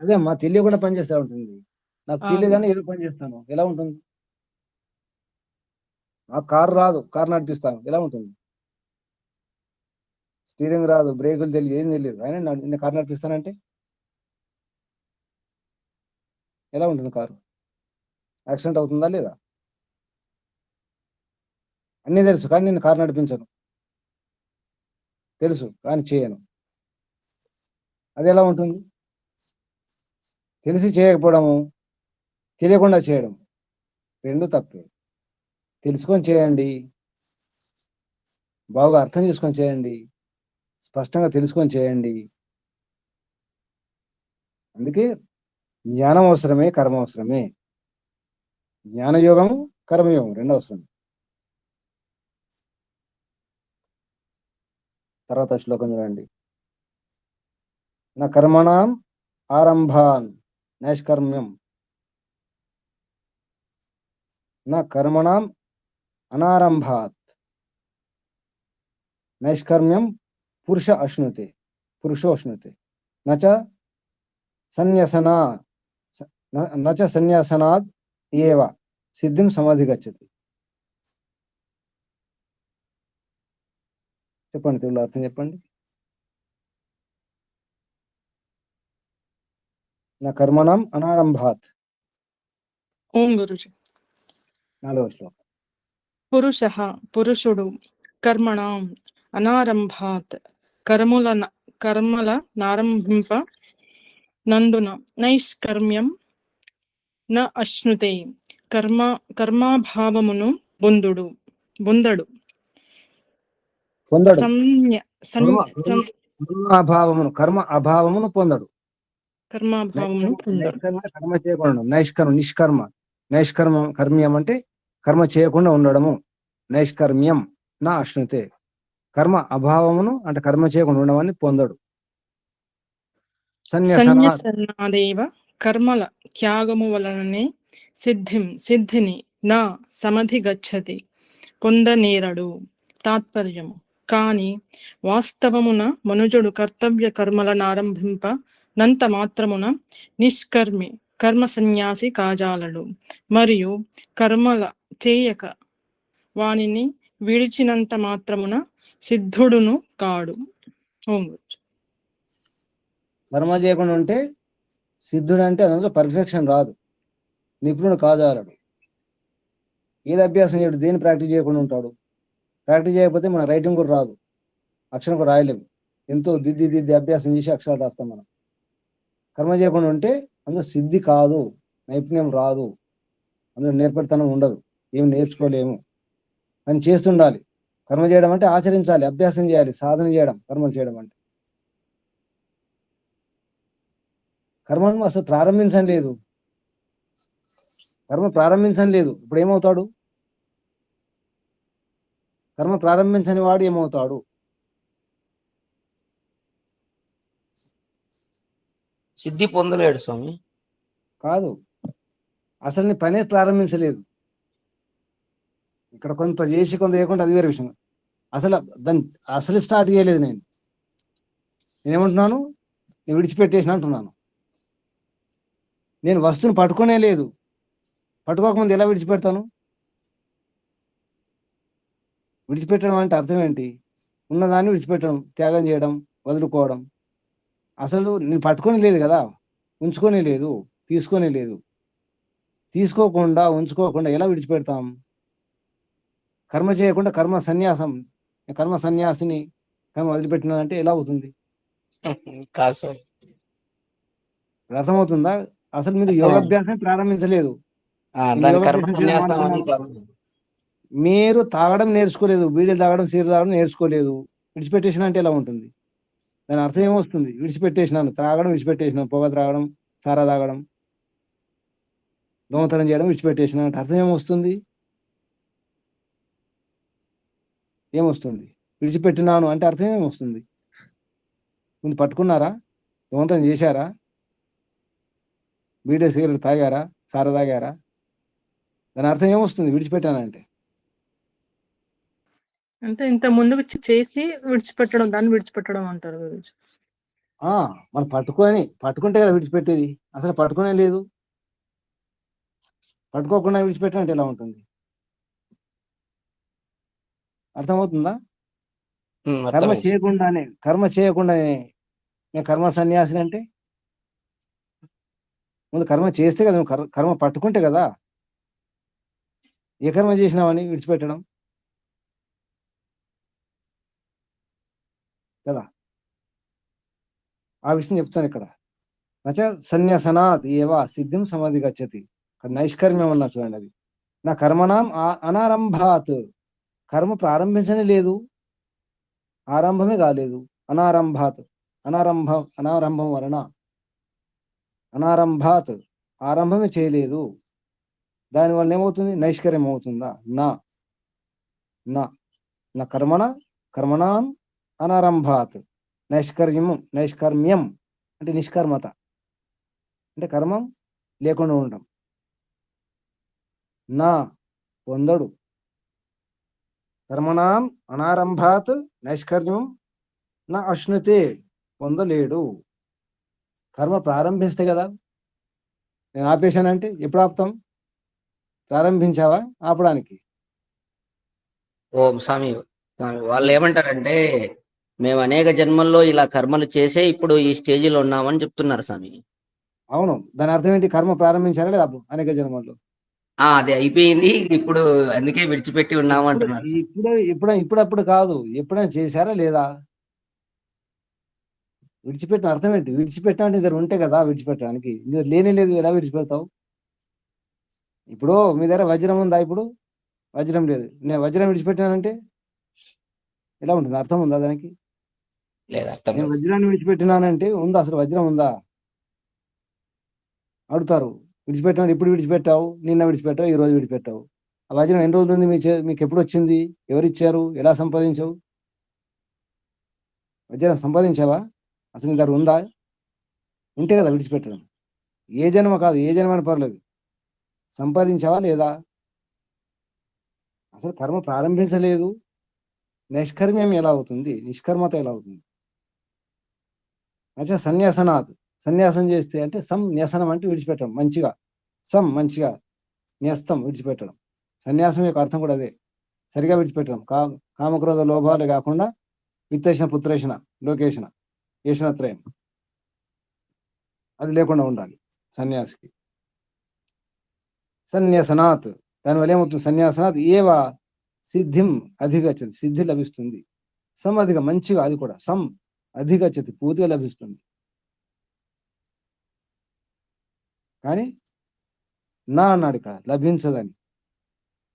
అదే అమ్మా, తెలియకుండా పని చేస్తే ఉంటుంది. నాకు ఆ. తెలియదని ఏదో పని చేస్తాను, ఎలా ఉంటుంది? నాకు కారు రాదు, కారు నడిపిస్తాను, ఎలా ఉంటుంది? స్టీరింగ్ రాదు, బ్రేకులు తెలియదు, ఏం తెలియదు, ఆయన నేను కారు నడిపిస్తానంటే ఎలా ఉంటుంది? కారు యాక్సిడెంట్ అవుతుందా లేదా? అన్నీ తెలుసు కానీ నేను కారు నడిపించను, తెలుసు కానీ చేయను. అది ఎలా ఉంటుంది? తెలిసి చేయకపోవడము, తెలియకుండా చేయడం రెండు తప్పే. తెలుసుకొని చేయండి, బాగా అర్థం చేసుకొని చేయండి, స్పష్టంగా తెలుసుకొని చేయండి. అందుకే జ్ఞానం అవసరమే, కర్మ అవసరమే. జ్ఞానయోగము కర్మయోగం రెండు అవసరం. తర్వాత శ్లోకం చూడండి. నా కర్మణాం ఆరంభాన్ నైష్కర్మ్యం, నా కర్మణాం అనారంభాత్ నైష్కర్మ్యం పురుషో అశ్నుతే నచ సన్యాసనాద్ ఏవ సిద్ధిం సమాధిగచ్చతి. చెప్పండి, తెలుగులో అర్థం చెప్పండి. నా కర్మణం అనారంభాత్. ఓం గురూజీ. 4వ శ్లోకం. పురుషుడు కర్మణం అనారంభాత్ కర్మల నారంభింప నందున నైష్కర్మ్యం న అశ్నుతే కర్మాభావమును బొందడు. కర్మ అభావమును పొందడు. కర్మాభావమును పొందడు. కర్మ చేయకుండా నైష్కర్మ్యం కర్మ్యం అంటే కర్మ చేయకుండా ఉండడము. నైష్కర్మ్యం నా అశ్నుతే, కర్మ అభావమును అంటే కర్మ చేయకుండా ఉండడాన్ని పొందడు. సన్యసనాదేవ కర్మల త్యాగము వలననే సిద్ధిని నా సమధిగచ్చతి, పొందనేరడు. తాత్పర్యము: కాని వాస్తవమున మనుజుడు కర్తవ్య కర్మల నారంభింప నంత మాత్రమున నిష్కర్మి కర్మ సన్యాసి కాజాలడు, మరియు కర్మల చేయక వానిని విడిచినంత మాత్రమున సిద్ధుడును కాడు. కర్మ చేయకుండా ఉంటే సిద్ధుడు అంటే అందులో పర్ఫెక్షన్ రాదు, నిపుణుడు కాజాలడు. ఏది అభ్యాసం చేయడు, దేని ప్రాక్టీస్ చేయకుండా ఉంటాడు. ప్రాక్టీస్ చేయకపోతే మన రైటింగ్ కూడా రాదు, అక్షరం కూడా రాయలేము. ఎంతో దిద్ది అభ్యాసం చేసి అక్షరాలు రాస్తాం మనం. కర్మ చేయకుండా ఉంటే అందులో సిద్ధి కాదు, నైపుణ్యం రాదు, అందులో నేర్పడితనం ఉండదు, ఏమి నేర్చుకోలేము. అని చేస్తుండాలి. కర్మ చేయడం అంటే ఆచరించాలి, అభ్యాసం చేయాలి, సాధన చేయడం కర్మలు చేయడం అంటే. కర్మను అసలు ప్రారంభించడం లేదు, కర్మ ప్రారంభించడం లేదు. ఇప్పుడు ఏమవుతాడు? కర్మ ప్రారంభించని వాడు ఏమవుతాడు? సిద్ధి పొందలేడు స్వామి. కాదు, అసలు నీ పనే ప్రారంభించలేదు. ఇక్కడ కొంత చేసి కొంత చేయకుండా అది వేరే విషయం. అసలు స్టార్ట్ చేయలేదు. నేనేమంటున్నాను? నేను విడిచిపెట్టేసిన అంటున్నాను. నేను వస్తువుని పట్టుకునే లేదు, పట్టుకోకముందు ఎలా విడిచిపెడతాను? విడిచిపెట్టడం అంటే అర్థం ఏంటి? ఉన్నదాన్ని విడిచిపెట్టడం, త్యాగం చేయడం, వదులుకోవడం. అసలు నేను పట్టుకొని లేదు కదా, ఉంచుకొని లేదు, తీసుకొని లేదు. తీసుకోకుండా ఉంచుకోకుండా ఎలా విడిచిపెడతాం? కర్మ చేయకుండా కర్మ సన్యాసం, కర్మ సన్యాసిని, కర్మ వదిలిపెట్టినానంటే ఎలా అవుతుంది? కాదు స్వామి. అర్థమవుతుందా? అసలు మీరు అర్థమైంది. యోగాభ్యాసం ప్రారంభించలేదు. మీరు దాని కర్మ యోగాభ్యాసం చేయడం సన్యాసం అని మానుకున్నారు. మీరు తాగడం నేర్చుకోలేదు, బీడీలు తాగడం, సీరు తాగడం నేర్చుకోలేదు. విడిచిపెట్టేసిన అంటే ఎలా ఉంటుంది? దాని అర్థం ఏమొస్తుంది? విడిచిపెట్టేసినాను, త్రాగడం విడిచిపెట్టేసినాను, పొగ త్రాగడం, సారా తాగడం, దొంగతనం చేయడం విడిచిపెట్టేసినాను అంటే అర్థం ఏమొస్తుంది? ఏమొస్తుంది? విడిచిపెట్టినాను అంటే అర్థం ఏమొస్తుంది? ముందు పట్టుకున్నారా? దొంగతనం చేశారా? బీడీ సిగరెట్ తాగారా? సారా తాగారా? దాని అర్థం ఏమొస్తుంది విడిచిపెట్టానంటే? అంటే ఇంత ముందుకు చేసి విడిచిపెట్టడం, దాన్ని విడిచిపెట్టడం అంటారు గురుజీ. మనం పట్టుకుంటే కదా విడిచిపెట్టేది. అసలు పట్టుకునే లేదు, పట్టుకోకుండా విడిచిపెట్టానంటే ఎలా ఉంటుంది? అర్థమవుతుందా? అర్థమైంది. కర్మ చేయకుండానే నేను కర్మ సన్యాసిని అంటే ముందు కర్మ చేస్తే కదా, నువ్వు కర్మ పట్టుకుంటే కదా. ఏ కర్మ చేసినావని విడిచిపెట్టడం కదా. ఆ విషయం చెప్తాను ఇక్కడ. నచ సన్యాసనాత్ ఏవా సిద్ధిం సమాధి గచ్చతి. నైష్కర్మ్యం అన్నా చూడండి, అది నా కర్మణం అనారంభాత్, కర్మ ప్రారంభించనే లేదు, ఆరంభమే కాలేదు. అనారంభాత్, అనారంభం వలన, అనారంభాత్ ఆరంభమే చేయలేదు. దానివల్ల ఏమవుతుంది? నైష్కర్యం అవుతుందా? నా నా నా కర్మణం అనారంభాత్, నైష్కర్మ్యం అంటే నిష్కర్మత, అంటే కర్మం లేకుండా ఉండడం. నా పొందడు, కర్మణం అనారంభాత్ నైష్కర్మ్యం నా అశ్నుతే, పొందలేడు. కర్మ ప్రారంభిస్తే కదా. నేను ఆపేశానంటే ఎప్పుడు ఆపుతాం? ప్రారంభించావా ఆపడానికి? ఓం స్వామి. వాళ్ళు ఏమంటారంటే మేము అనేక జన్మల్లో ఇలా కర్మలు చేసే ఇప్పుడు ఈ స్టేజిలో ఉన్నామని చెప్తున్నారు స్వామి. అవును, దాని అర్థం ఏంటి? కర్మ ప్రారంభించారా లేదా అనేక జన్మల్లో? అది అయిపోయింది, ఇప్పుడు అందుకే విడిచిపెట్టి ఉన్నాము ఇప్పుడు అంటున్నారు స్వామి. ఇప్పుడప్పుడు కాదు, ఎప్పుడైనా చేశారా లేదా? విడిచిపెట్టిన అర్థం ఏంటి? విడిచిపెట్టాలంటే ఇద్దరు ఉంటే కదా విడిచిపెట్టడానికి. ఇద్దరు లేనే లేదు, ఎలా విడిచిపెడతావు? ఇప్పుడు మీ దగ్గర వజ్రం ఉందా? ఇప్పుడు వజ్రం లేదు, నేను వజ్రం విడిచిపెట్టానంటే ఎలా ఉంటుంది? అర్థం ఉందా దానికి? లేదు, అర్థం నేను లేదు. వజ్రాన్ని విడిచిపెట్టినానంటే ఉందా? అసలు వజ్రం ఉందా? అడుగుతారు. విడిచిపెట్టాను, ఇప్పుడు విడిచిపెట్టావు, నిన్న విడిచిపెట్టావు, ఈ రోజు విడిచిపెట్టావు. ఆ వజ్రం ఎన్ని రోజులు ఉంది మీకు ఎప్పుడు వచ్చింది? ఎవరిచ్చారు? ఎలా సంపాదించావు? వజ్రం సంపాదించావా? అసలు నీ దగ్గర ఉందా? ఉంటే కదా విడిచిపెట్టడం. ఏ జన్మ కాదు, ఏ జన్మ అని పర్లేదు, సంపాదించావా లేదా? అసలు కర్మ ప్రారంభించలేదు, నైష్కర్మ్యం ఎలా అవుతుంది? నిష్కర్మత ఎలా అవుతుంది? అంటే సన్యాసనాథ్, సన్యాసం చేస్తే అంటే న్యసనం అంటే విడిచిపెట్టడం, మంచిగా మంచిగా, న్యస్తం విడిచిపెట్టడం. సన్యాసం యొక్క అర్థం కూడా అదే, సరిగా విడిచిపెట్టడం. కామక్రోధ లోభాలు కాకుండా విత్తేషణ పుత్రేషణ లోకేషణ ఏషణత్రయం, అది లేకుండా ఉండాలి సన్యాసికి. సన్యాసనాత్, దానివల్ల ఏమవుతుంది? సన్యాసనాత్ ఏవా సిద్ధిం అధిగచ్చతి, సిద్ధి లభిస్తుంది. అధిక, మంచిగా, అది కూడా అధిగచ్చతి, పూర్తిగా లభిస్తుంది. కానీ నా అన్నాడు ఇక్కడ, లభించదని.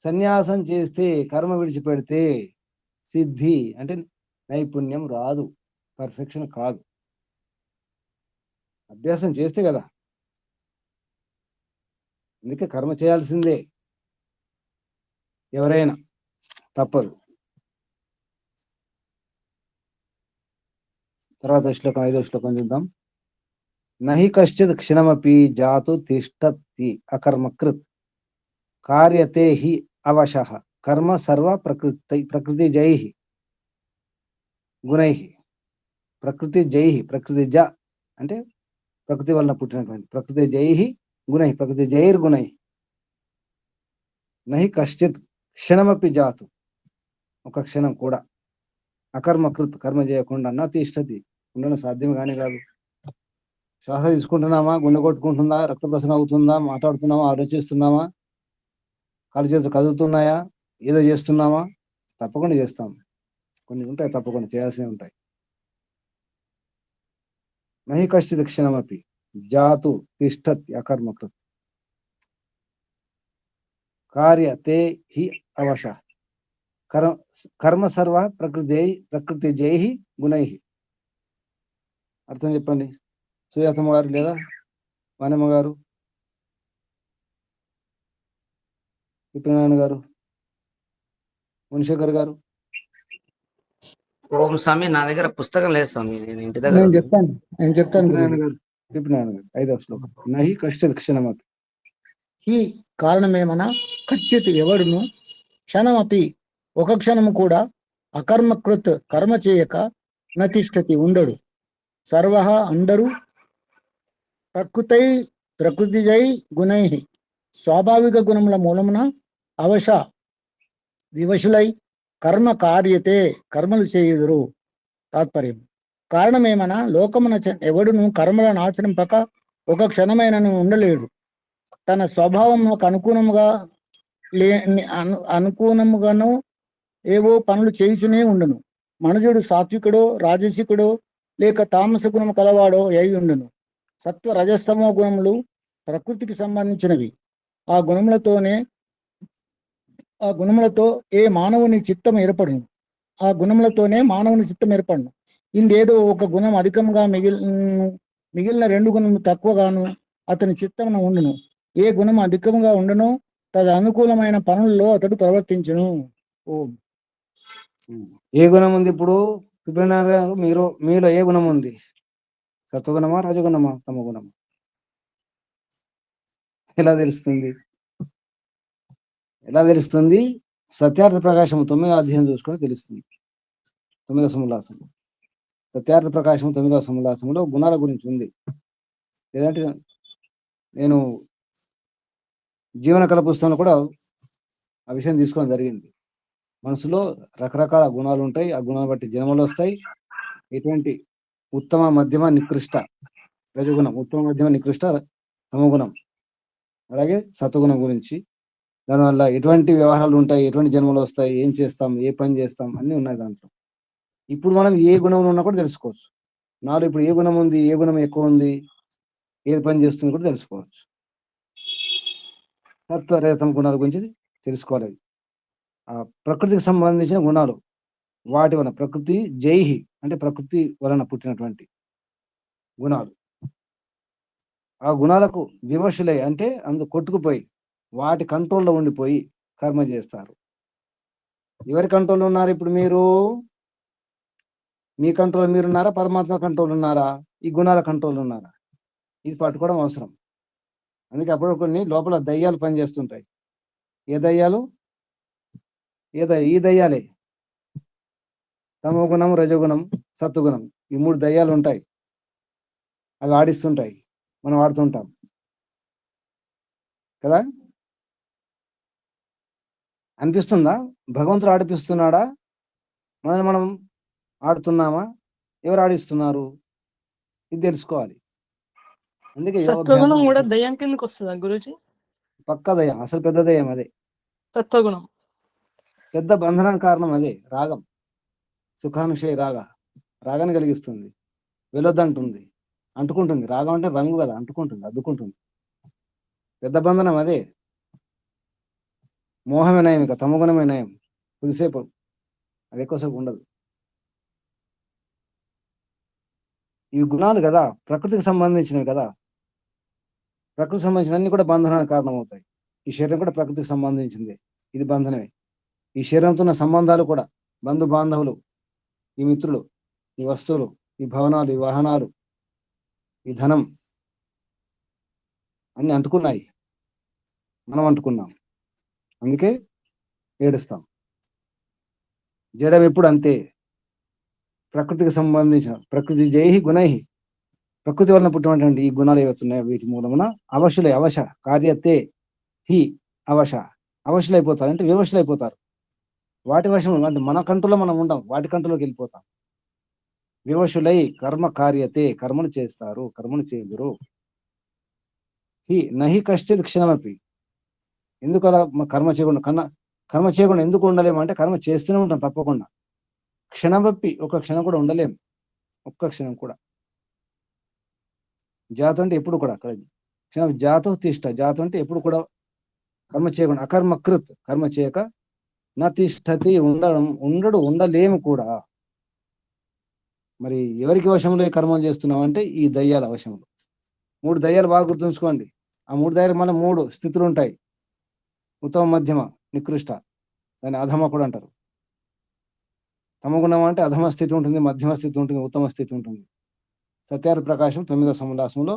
సన్యాసం చేస్తే, కర్మ విడిచిపెడితే సిద్ధి అంటే నైపుణ్యం రాదు, పర్ఫెక్షన్ కాదు. అభ్యాసం చేస్తే కదా. అందుకే కర్మ చేయాల్సిందే ఎవరైనా, తప్పదు. తర్వాత శ్లోకం, 5వ శ్లోకం చూద్దాం. నహి కశ్చిత్ క్షణమపి జాతు తిష్టతి అకర్మకృత్ కార్యతే హి అవశః కర్మ సర్వ ప్రకృతి జై గుణై. ప్రకృతి జై, ప్రకృతి జ అంటే ప్రకృతి వలన పుట్టినటువంటి, ప్రకృతి జై గుణై, ప్రకృతి జైర్గుణై. నహి కశ్చిత్ క్షణమపి జాతు, ఒక క్షణం కూడా, అకర్మకృత్ కర్మ చేయకుండా నా తిష్టతి ఉండడం సాధ్యం కానే కాదు. శ్వాస తీసుకుంటున్నామా, గుండె కొట్టుకుంటుందా, రక్త ప్రసరణ అవుతుందా, మాట్లాడుతున్నామా, ఆలోచిస్తున్నామా, కాలు చేతులు కదులుతున్నాయా, ఏదో చేస్తున్నామా? తప్పకుండా చేస్తాం. కొన్ని ఉంటాయి, తప్పకుండా చేయాల్సినవి ఉంటాయి. నహి కశ్చిత్ క్షణమపి జాతు తిష్టతి అకర్మకృత్ కార్య తే హి అవశ కర్మ సర్వ ప్రకృతి జై గుణై. అర్థం చెప్పండి సుజాతమ్మ గారు లేదా వాణమ్మ గారు, విపినారాయణ గారు, మునిశేఖర్ గారు. ఓం స్వామి, నా దగ్గర పుస్తకం లేదు స్వామి, నేను ఇంటి దగ్గర నేను ఉన్నాను. చెప్తాను విపినారాయణ గురుజీ. గారు, విపినారాయణ గారు 5వ శ్లోకం. నహి కశ్చిత్ క్షణమపి. ఈ కారణమేమన కచ్చిత్ ఎవడును క్షణమపి ఒక క్షణము కూడా అకర్మకృత్ కర్మ చేయక నతిష్టతి ఉండడు. సర్వ అందరూ ప్రకృతిజై గుణై స్వాభావిక గుణముల మూలమున అవశ వివశులై కర్మ కార్యతే కర్మలు చేయుదురు. తాత్పర్యం కారణమేమన లోకమున ఎవడును కర్మలను ఆచరింపక ఒక క్షణమైనను ఉండలేడు. తన స్వభావమునకు అనుకూలముగాను ఏవో పనులు చేయుచునే ఉండును. మనుజుడు సాత్వికుడో రాజసికుడో లేక తామస గుణము కలవాడో అయి ఉండును. సత్వ రజస్తమో గుణములు ప్రకృతికి సంబంధించినవి. ఆ గుణములతో ఏ మానవుని చిత్తం ఏర్పడును. ఆ గుణములతోనే మానవుని చిత్తం ఏర్పడును. ఇందేదో ఒక గుణం అధికంగా మిగిలిన 2 గుణములు తక్కువగాను అతని చిత్తమున ఉండును. ఏ గుణం అధికంగా ఉండునో తద అనుకూలమైన పనుల్లో అతడు ప్రవర్తించును. ఓం. ఏ గుణం ఉంది ఇప్పుడు విపినారాయణ గారు? మీలో ఏ గుణం ఉంది? సత్వగుణమా, రజగుణమా, తమ గుణమా? ఎలా తెలుస్తుంది? సత్యార్థ ప్రకాశం 9వ అధ్యాయం చూసుకొని తెలుస్తుంది. 9వ సముల్లాసం సత్యార్థ ప్రకాశం 9వ సముల్లాసంలో గుణాల గురించి ఉంది. లేదంటే నేను జీవన కళ పుస్తకంలో కూడా ఆ విషయం తీసుకోవడం జరిగింది. మనసులో రకరకాల గుణాలు ఉంటాయి. ఆ గుణాలు బట్టి జన్మలు వస్తాయి. ఎటువంటి ఉత్తమ, మధ్యమ, నికృష్ట రజగుణం, ఉత్తమ, మధ్యమ, నికృష్ట తమగుణం, అలాగే సత్వగుణం గురించి, దానివల్ల ఎటువంటి వ్యవహారాలు ఉంటాయి, ఎటువంటి జన్మలు వస్తాయి, ఏం చేస్తాం, ఏ పని చేస్తాం, అన్నీ ఉన్నాయి దాంట్లో. ఇప్పుడు మనం ఏ గుణంలో ఉన్నా కూడా తెలుసుకోవచ్చు. నాలో ఇప్పుడు ఏ గుణం ఉంది, ఏ గుణం ఎక్కువ ఉంది, ఏది పని చేస్తుంది కూడా తెలుసుకోవచ్చు. సత్వ రజతమ గుణాల గురించి తెలుసుకోవాలి. ఆ ప్రకృతికి సంబంధించిన గుణాలు, వాటి వలన ప్రకృతి జైహి అంటే ప్రకృతి వలన పుట్టినటువంటి గుణాలు. ఆ గుణాలకు వివశులై అంటే కొట్టుకుపోయి వాటి కంట్రోల్లో ఉండిపోయి కర్మ చేస్తారు. ఎవరి కంట్రోల్ ఉన్నారు ఇప్పుడు? మీరు మీ కంట్రోల్ మీరున్నారా, పరమాత్మ కంట్రోల్ ఉన్నారా, ఈ గుణాల కంట్రోల్ ఉన్నారా? ఇది పట్టుకోవడం అవసరం. అందుకే అప్పుడు కొన్ని లోపల దయ్యాలు పనిచేస్తుంటాయి. ఏ దయ్యాలు? ఈ దయ్యాలే తమో గుణం, రజోగుణం, సత్వగుణం, ఈ 3 దయ్యాలు ఉంటాయి. అవి ఆడిస్తుంటాయి, మనం ఆడుతుంటాం కదా. అనిపిస్తుందా? భగవంతుడు ఆడిపిస్తున్నాడా, మనం ఆడుతున్నామా? ఎవరు ఆడిస్తున్నారు? ఇది తెలుసుకోవాలి. అందుకే సత్వగుణం కూడా దయ్యం కిందకి వస్తుందా గురూజీ? పక్క దయ్యం, అసలు పెద్ద దయ్యం అదే. సత్వగుణం పెద్ద బంధనానికి కారణం అదే. రాగం, సుఖానుషయ రాగాన్ని కలిగిస్తుంది. వెళ్ళొద్దంటుంది, అంటుకుంటుంది. రాగం అంటే రంగు కదా, అంటుకుంటుంది, అద్దుకుంటుంది. పెద్ద బంధనం అదే. మోహమే నయం, ఇక తమగుణమే నయం. కొద్దిసేపు, అది ఎక్కువసేపు ఉండదు. ఈ గుణాలు కదా ప్రకృతికి సంబంధించినవి కదా. ప్రకృతికి సంబంధించిన అన్ని కూడా బంధనానికి కారణమవుతాయి. ఈ శరీరం కూడా ప్రకృతికి సంబంధించింది, ఇది బంధనమే. ఈ శరీరంతో ఉన్న సంబంధాలు కూడా, బంధు బాంధవులు, ఈ మిత్రులు, ఈ వస్తువులు, ఈ భవనాలు, ఈ వాహనాలు, ఈ ధనం అన్ని అంటుకున్నాయి, మనం అంటుకున్నాం. అందుకే ఏడుస్తాం. జడం ఎప్పుడు అంతే. ప్రకృతికి సంబంధించిన ప్రకృతి జైహి గుణై, ప్రకృతి వలన పుట్టినటువంటి ఈ గుణాలు ఏవైతున్నాయో వీటి మూలమున అవశ కార్యతే హి అవశులైపోతారు. అంటే వివశులైపోతారు. వాటి వశం అంటే మన కంట్రోల్లో మనం ఉండం, వాటి కంట్రోల్లోకి వెళ్ళిపోతాం. వివశులై కర్మ కార్యతే, కర్మను చేస్తారు, కర్మను చేయుదురు. నహి కశ్చిత్ క్షణమపి, ఎందుకు అలా కర్మ చేయకుండా కర్మ చేయకుండా ఎందుకు ఉండలేము అంటే కర్మ చేస్తూనే ఉంటాం తప్పకుండా. క్షణమపి, ఒక క్షణం కూడా ఉండలేము, ఒక్క క్షణం కూడా. జాతు అంటే ఎప్పుడు కూడా, అక్కడ క్షణం జాతో తిష్ట, జాతు అంటే ఎప్పుడు కూడా కర్మ చేయకుండా. అకర్మకృత్, కర్మ చేయక, నా తిష్టతి, ఉండలేము కూడా. మరి ఎవరికి వశంలో ఈ కర్మలు చేస్తున్నాం అంటే ఈ దయ్యాల వశంలో. 3 దయ్యాలు బాగా గుర్తుంచుకోండి. ఆ 3 దయ్యాలు మళ్ళీ 3 స్థితులు ఉంటాయి. ఉత్తమ, మధ్యమ, నికృష్ట. దాన్ని అధమ కూడా అంటారు. తమగుణం అంటే అధమ స్థితి ఉంటుంది, మధ్యమ స్థితి ఉంటుంది, ఉత్తమ స్థితి ఉంటుంది. సత్యార్థ ప్రకాశం 9వ సముదాసంలో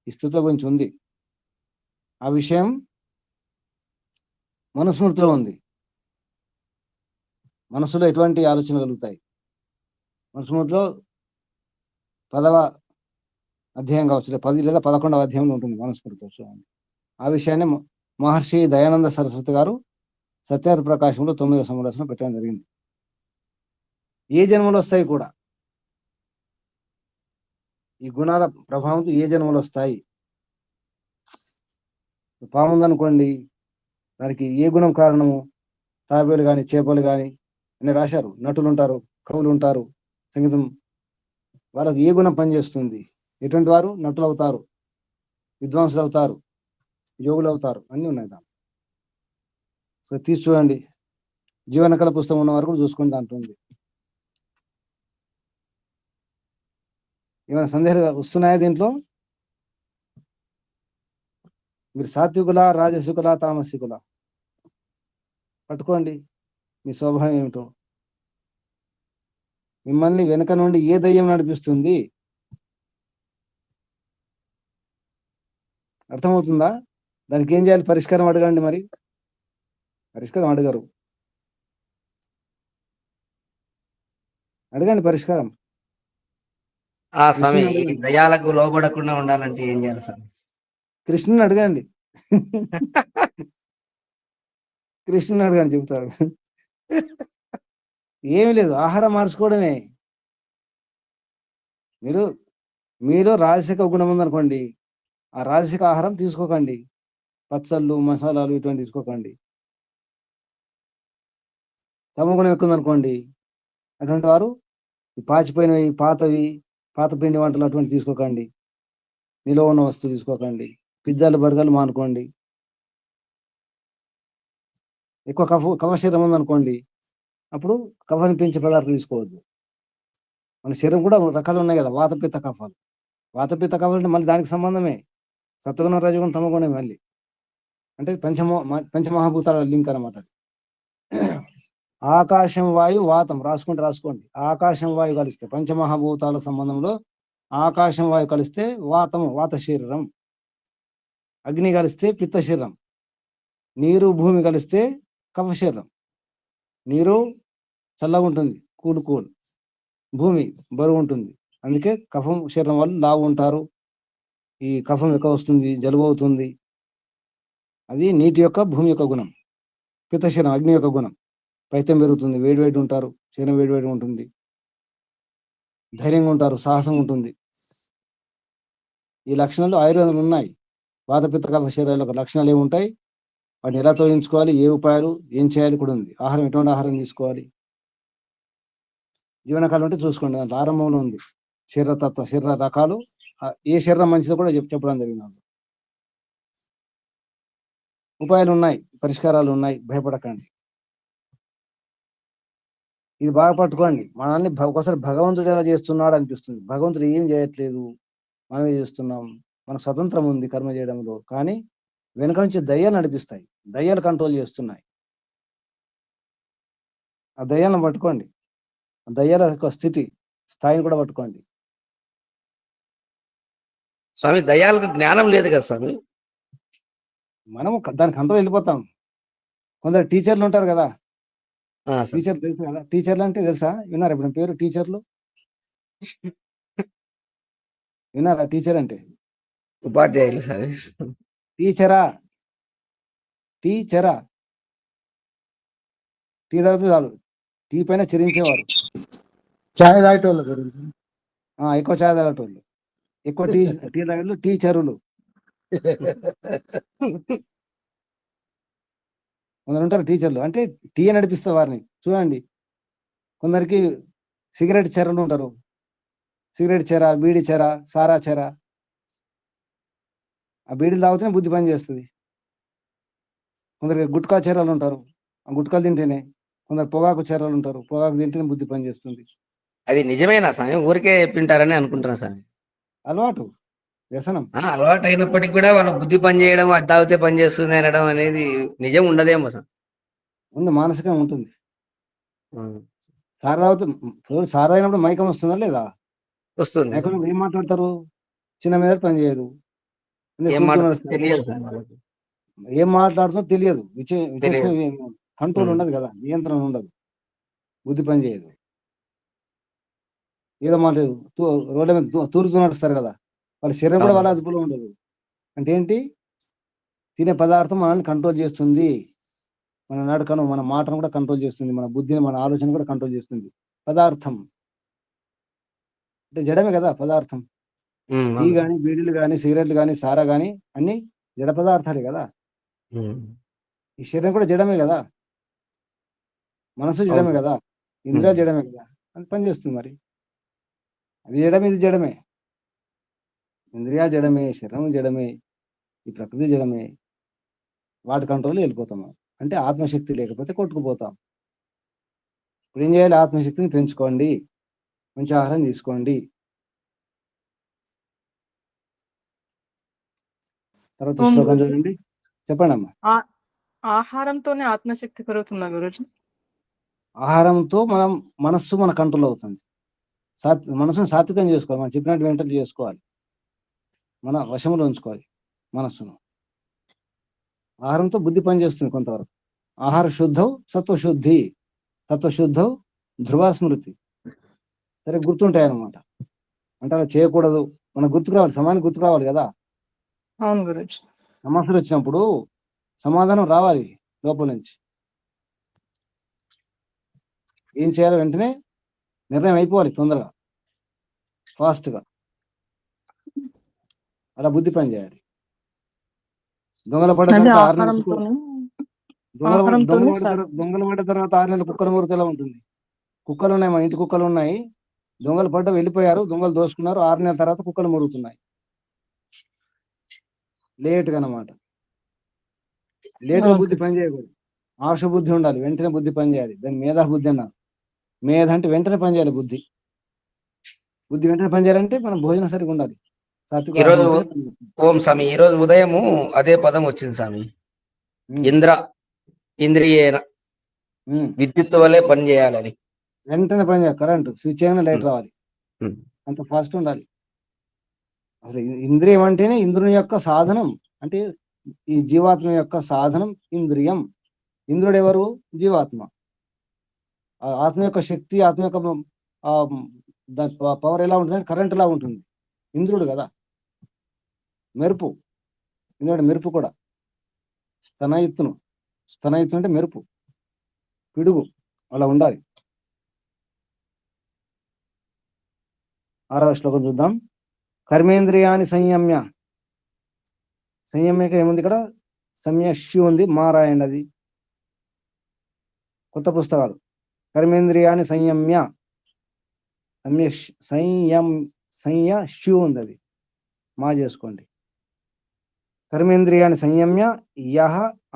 ఈ స్థితుల గురించి ఉంది. ఆ విషయం మనుస్మృతిలో ఉంది. మనసులో ఎటువంటి ఆలోచన కలుగుతాయి. మనుస్మృతిలో 10వ అధ్యాయం కావచ్చు, 10 లేదా 11వ అధ్యాయంలో ఉంటుంది మనుస్మృతిలో. చూడండి, ఆ విషయాన్ని మహర్షి దయానంద సరస్వతి గారు సత్యార్థ ప్రకాశంలో 9వ సముదాసంలో పెట్టడం జరిగింది. ఏ జన్మలు వస్తాయి కూడా, ఈ గుణాల ప్రభావంతో ఏ జన్మలు వస్తాయి. పాము ఉందనుకోండి, దానికి ఏ గుణం కారణము? తాబేలు కానీ, చేపలు కానీ అని రాశారు. నటులు ఉంటారు, కవులు ఉంటారు, సంగీతం, వాళ్ళకి ఏ గుణం పనిచేస్తుంది? ఎటువంటి వారు నటులు అవుతారు, విద్వాంసులు అవుతారు, యోగులు అవుతారు, అన్నీ ఉన్నాయి దాంట్లో. సో తీసి చూడండి, జీవనకళ పుస్తకం ఉన్న వారు కూడా చూసుకుని దాంట్లో ఉంది. ఏమైనా సందేహాలు వస్తున్నాయా దీంట్లో? మీరు సాత్వికుల, రాజసికుల, తామసికుల పట్టుకోండి, మీ స్వభావం ఏమిటో. మిమ్మల్ని వెనక నుండి ఏ దయ్యం నడిపిస్తుంది? అర్థమవుతుందా? దానికి ఏం చేయాలి? పరిష్కారం అడగండి. మరి పరిష్కారం అడగరు, అడగండి పరిష్కారం. స్వామి, కృష్ణుని ఈ అడగండి, దయాలకు లోబడకుండా ఉండాలంటే ఏం చేయాలి స్వామి? కృష్ణుని అడగండి. కృష్ణుని అడగండి, చెబుతాడు. ఏమి లేదు, ఆహారం మార్చుకోవడమే. మీలో రాజసిక గుణం ఉందనుకోండి, ఆ రాజసిక ఆహారం తీసుకోకండి. పచ్చళ్ళు, మసాలాలు ఇటువంటి తీసుకోకండి. తమగుణం ఎక్కువ ఉందనుకోండి, అటువంటి వారు పాచిపోయినవి, పాత పిండి వంటలు అటువంటి తీసుకోకండి. నిలువ ఉన్న వస్తువు తీసుకోకండి. పిజ్జాలు, బర్గర్లు మానుకోండి. ఎక్కువ కఫ శరీరం ఉందనుకోండి, అప్పుడు కఫని పెంచే పదార్థాలు తీసుకోవద్దు. మన శరీరం కూడా రకాలు ఉన్నాయి కదా, వాతపిత్త కఫాలు. వాతపిత్త కఫాలు అంటే మళ్ళీ దానికి సంబంధమే. సత్వగుణం, రజగుణం, తమగుణం మళ్ళీ అంటే పంచమహాభూతాల లింక్ అనమాట. ఆకాశం, వాయు, వాతం రాసుకోండి. ఆకాశం, వాయు కలిస్తే పంచమహాభూతాలకు సంబంధంలో ఆకాశం, వాయు కలిస్తే వాతము, వాత శరీరం. అగ్ని కలిస్తే పిత్త శరీరం. నీరు, భూమి కలిస్తే కఫ శరీరం. నీరు చల్లగా ఉంటుంది, కూల్. భూమి బరువు ఉంటుంది, అందుకే కఫం శరీరం వాళ్ళు లావు ఉంటారు. ఈ కఫం ఎక్కువ వస్తుంది, జలుబు అవుతుంది. అది నీటి యొక్క, భూమి యొక్క గుణం. పిత్త శరీరం అగ్ని యొక్క గుణం. పైత్యం పెరుగుతుంది, వేడి ఉంటారు, శరీరం వేడి ఉంటుంది, ధైర్యంగా ఉంటారు, సాహసం ఉంటుంది. ఈ లక్షణాలు ఆయుర్వేదంలో ఉన్నాయి. వాతపిత్త కఫ శరీరాల యొక్క లక్షణాలు ఏముంటాయి, వాటిని ఎలా తొలగించుకోవాలి, ఏ ఉపాయాలు ఏం చేయాలి కూడా ఉంది. ఆహారం, ఎటువంటి ఆహారం తీసుకోవాలి, జీవనకాలం అంటే చూసుకోండి. దాంట్లో ఆరంభంలో ఉంది శరీరతత్వ, శరీర రకాలు, ఏ శరీరం మంచిదో కూడా చెప్పడం జరిగింది. ఉపాయాలు ఉన్నాయి, పరిష్కారాలు ఉన్నాయి, భయపడకండి. ఇది బాగా పట్టుకోండి. మనల్ని ఒకసారి భగవంతుడు ఎలా చేస్తున్నాడు అనిపిస్తుంది. భగవంతుడు ఏం చేయట్లేదు, మనమే చేస్తున్నాం. మనకు స్వతంత్రం ఉంది కర్మ చేయడంలో, కానీ వెనుక నుంచి దయ్యాలు నడిపిస్తాయి, దయ్యాలు కంట్రోల్ చేస్తున్నాయి. ఆ దయ్యాలను పట్టుకోండి, ఆ దయ్యాల యొక్క స్థాయిని కూడా పట్టుకోండి. స్వామి, దయాలకు జ్ఞానం లేదు కదా స్వామి? మనం దాని కంట్రోల్ వెళ్ళిపోతాం. కొందరు టీచర్లు ఉంటారు కదా, స్వామి. టీచర్లు తెలుసు కదా. టీచర్లు అంటే తెలుసా? విన్నారా ఇప్పుడు పేరు టీచర్లు? విన్నారా టీచర్ అంటే? ఉపాధ్యాయులు స్వామి. టీచరా టీ తాగితే చాలు, టీ పైన చెరించేవారు. ఛాయ్ తాగేటోళ్ళ గురించి ఎక్కువ చాయ్ తాగేటోళ్ళు, ఎక్కువ టీ తాగేటోళ్ళు టీచరులు. కొందరు ఉంటారు టీచర్లు, అంటే టీ నడిపిస్తారు వారిని. చూడండి, కొందరికి సిగరెట్ చెరలు ఉంటారు, సిగరెట్ చెర, బీడి చెర, సారా చెర. ఆ బీడీలు తాగితేనే బుద్ధి పని చేస్తుంది. కొందరికి గుట్కా చెరలు ఉంటారు, ఆ గుట్కాలు తింటేనే. కొందరు పొగాకు చెరలు ఉంటారు, పొగాకు తింటేనే బుద్ధి పని చేస్తుంది. అది నిజమేనా స్వామి? ఊరికే చెప్పింటారని అనుకుంటున్నా స్వామి. అలవాటు, వ్యసనం. అలవాటు అయినప్పటికీ కూడా వాళ్ళ బుద్ధి పని చేయడం, అది తాగితే పని చేస్తుంది అనడం అనేది నిజం ఉండదేమో స్వామి. ఉంది, మానసికంగా ఉంటుంది. సారా తాగితే, ఇప్పుడు సారా అయినప్పుడు మైకం వస్తుందా లేదా? వస్తుంది. మైకం ఏం మాట్లాడతారు? చిన్న మీద పని చేయదు, ఏం మాట్లాడుతుందో తెలియదు స్వామి వాళ్ళకి. ఏం మాట్లాడుతుందో తెలియదు, తెలియదు. కంట్రోల్ ఉండదు కదా, నియంత్రణ ఉండదు, బుద్ధి పని చేయదు. ఏదో మాట రోడ్ల మీద తూరుతూ నడుస్తారు కదా, వాళ్ళ శరీరం కూడా వాళ్ళ అదుపులో ఉండదు. అంటే ఏంటి? తినే పదార్థం మనల్ని కంట్రోల్ చేస్తుంది, మన నడకను, మన మాటను కూడా కంట్రోల్ చేస్తుంది, మన బుద్ధిని, మన ఆలోచన కూడా కంట్రోల్ చేస్తుంది. పదార్థం అంటే జడమే కదా పదార్థం. టీ కానీ, బీడీలు కానీ, సిగరెట్లు కానీ, సారా కానీ అన్ని జడ పదార్థాలే కదా. ఈ శరీరం కూడా జడమే కదా, మనసు జడమే కదా, ఇంద్రియ జడమే కదా, అది పని చేస్తుంది. మరి అది జడమే, ఇది జడమే. ఇంద్రియ జడమే, శరీరం జడమే, ఈ ప్రకృతి జడమే. వాటి కంట్రోల్ వెళ్ళిపోతాం. అంటే ఆత్మశక్తి లేకపోతే కొట్టుకుపోతాం. ఇప్పుడు ఏం చేయాలి? ఆత్మశక్తిని పెంచుకోండి, మంచి ఆహారం తీసుకోండి. తర్వాత శ్లోకం చూడండి, చెప్పండి అమ్మా. ఆహారంతోనే ఆత్మశక్తి పెరుగుతుందా గురుజీ? ఆహారంతో మనం మనస్సు మన కంట్రోల్ అవుతుంది. మనసును సాత్వికం చేసుకోవాలి, మనం చెప్పినట్టు వెంటనే చేసుకోవాలి, మన వశంలో ఉంచుకోవాలి మనస్సును. ఆహారంతో బుద్ధి పనిచేస్తుంది కొంతవరకు. ఆహార శుద్ధం సత్వశుద్ధి, సత్వశుద్ధం ధ్రువ స్మృతి. సరే, గుర్తుంటాయి అన్నమాట. అంటే అలా చేయకూడదు, మనకు గుర్తుకు రావాలి, సమయానికి గుర్తుకు రావాలి కదా. అవును గురుజీ. సమస్యలు వచ్చినప్పుడు సమాధానం రావాలి లోపల నుంచి. ఏం చేయాలో వెంటనే నిర్ణయం అయిపోవాలి, తొందరగా, ఫాస్ట్ గా. అలా బుద్ధి పని చేయాలి. దొంగల పడ్డ తర్వాత 6 నెలలు దొంగలు పడ్డ తర్వాత 6 నెలలు కుక్కలు మురితే ఎలా ఉంటుంది? కుక్కలు ఉన్నాయి, మన ఇంటి కుక్కలు ఉన్నాయి. దొంగలు పడ్డ వెళ్ళిపోయారు, దొంగలు దోసుకున్నారు. 6 నెలల తర్వాత కుక్కలు మురుగుతున్నాయి. లేట్గా అన్నమాట. లేటుగా బుద్ధి పని చేయకూడదు, ఆశ బుద్ధి ఉండాలి, వెంటనే బుద్ధి పని చేయాలి. దాన్ని మేధా బుద్ధి అన్నారు. మేధ అంటే వెంటనే పని చేయాలి, బుద్ధి వెంటనే పని చేయాలంటే మనం భోజనం సరిగా ఉండాలి. ఈరోజు ఓం స్వామి, ఈ రోజు ఉదయము అదే పదం వచ్చింది స్వామి. ఇంద్రియేన, విద్యుత్ వల్లే పని చేయాలని. వెంటనే పని చేయాలి, కరెంటు స్విచ్ అయినా లైట్ రావాలి, అంత ఫాస్ట్ ఉండాలి. అసలు ఇంద్రియం అంటేనే ఇంద్రుని యొక్క సాధనం. అంటే ఈ జీవాత్మ యొక్క సాధనం ఇంద్రియం. ఇంద్రుడు ఎవరు? జీవాత్మ. ఆత్మ యొక్క శక్తి, ఆత్మ యొక్క పవర్ ఎలా ఉంటుంది? కరెంట్ లా ఉంటుంది. ఇంద్రుడు కదా, మెరుపు. ఎందుకంటే మెరుపు కూడా స్తనయుత్తును అంటే మెరుపు, పిడుగు, అలా ఉండాలి. 6వ శ్లోకం చూద్దాం. కర్మేంద్రియాన్ని సంయమ్య. సంయమ్యక ఏముంది ఇక్కడ? సంయష్యు ఉంది, మారాయండి అది. కొత్త పుస్తకాలు. కర్మేంద్రియాన్ని సంయమ్య, సంయష్యు ఉంది, అది మా చేసుకోండి. కర్మేంద్రియాన్ని సంయమ్య యః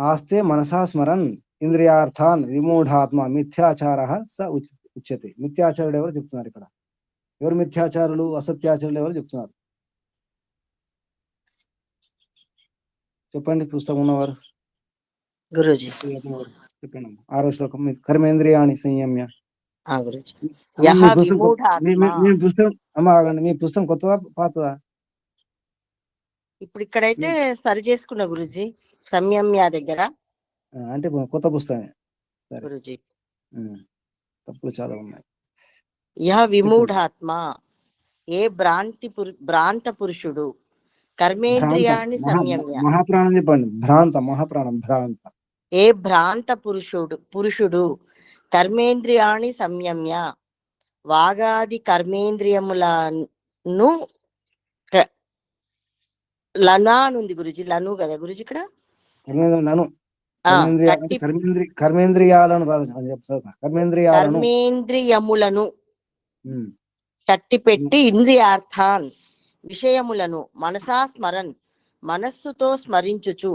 ఆస్తే మనసా స్మరన్ ఇంద్రియార్థాన్ విమూఢాత్మ మిథ్యాచార స ఉచ్యతే. మిథ్యాచారుడు ఎవరు చెప్తున్నారు ఇక్కడ? ఎవరు మిథ్యాచారులు, అసత్యాచారులు ఎవరు చెప్తున్నారు? చెప్పండి, పుస్తకం ఉన్నవారు గురుజీ. చెప్పండి. 6వ శ్లోకం. కర్మేంద్రియాన్ని సంయమ్య. మీ పుస్తకం అమ్మ ఆగండి, మీ పుస్తకం కొత్తదా పాతదా? ఇప్పుడు ఇక్కడైతే సరి చేసుకున్న గురుజీ, సంయమ్య దగ్గర. అంటే కొత్త పుస్తకమే గురుజీ. తప్పులు చాలా ఉన్నాయి. యహ విమూఢాత్మ, ఏ భ్రాంత పురుషుడు కర్మేంద్రియాన్ని సంయమ్య. మహాప్రాణం చెప్పండి. మహాప్రాణం. ఏ భ్రాంత పురుషుడు కర్మేంద్రియాన్ని సంయమ్య వాగాది కర్మేంద్రియముల ను క- లనా అని ఉంది గురుజీ, లను కదా గురుజీ ఇక్కడ. కర్మేంద్రియాలను ఆ, కర్మేంద్రియాలు అంటే కట్టి కర్మేంద్రియాలను రాదు అని చెప్తా. కర్మేంద్రియాలను కర్మేంద్రియములను ఉమ్. కట్టిపెట్టి ఇంద్రియార్థాన్ విషయములను మనసా స్మరన్ మనస్సుతో స్మరించుచు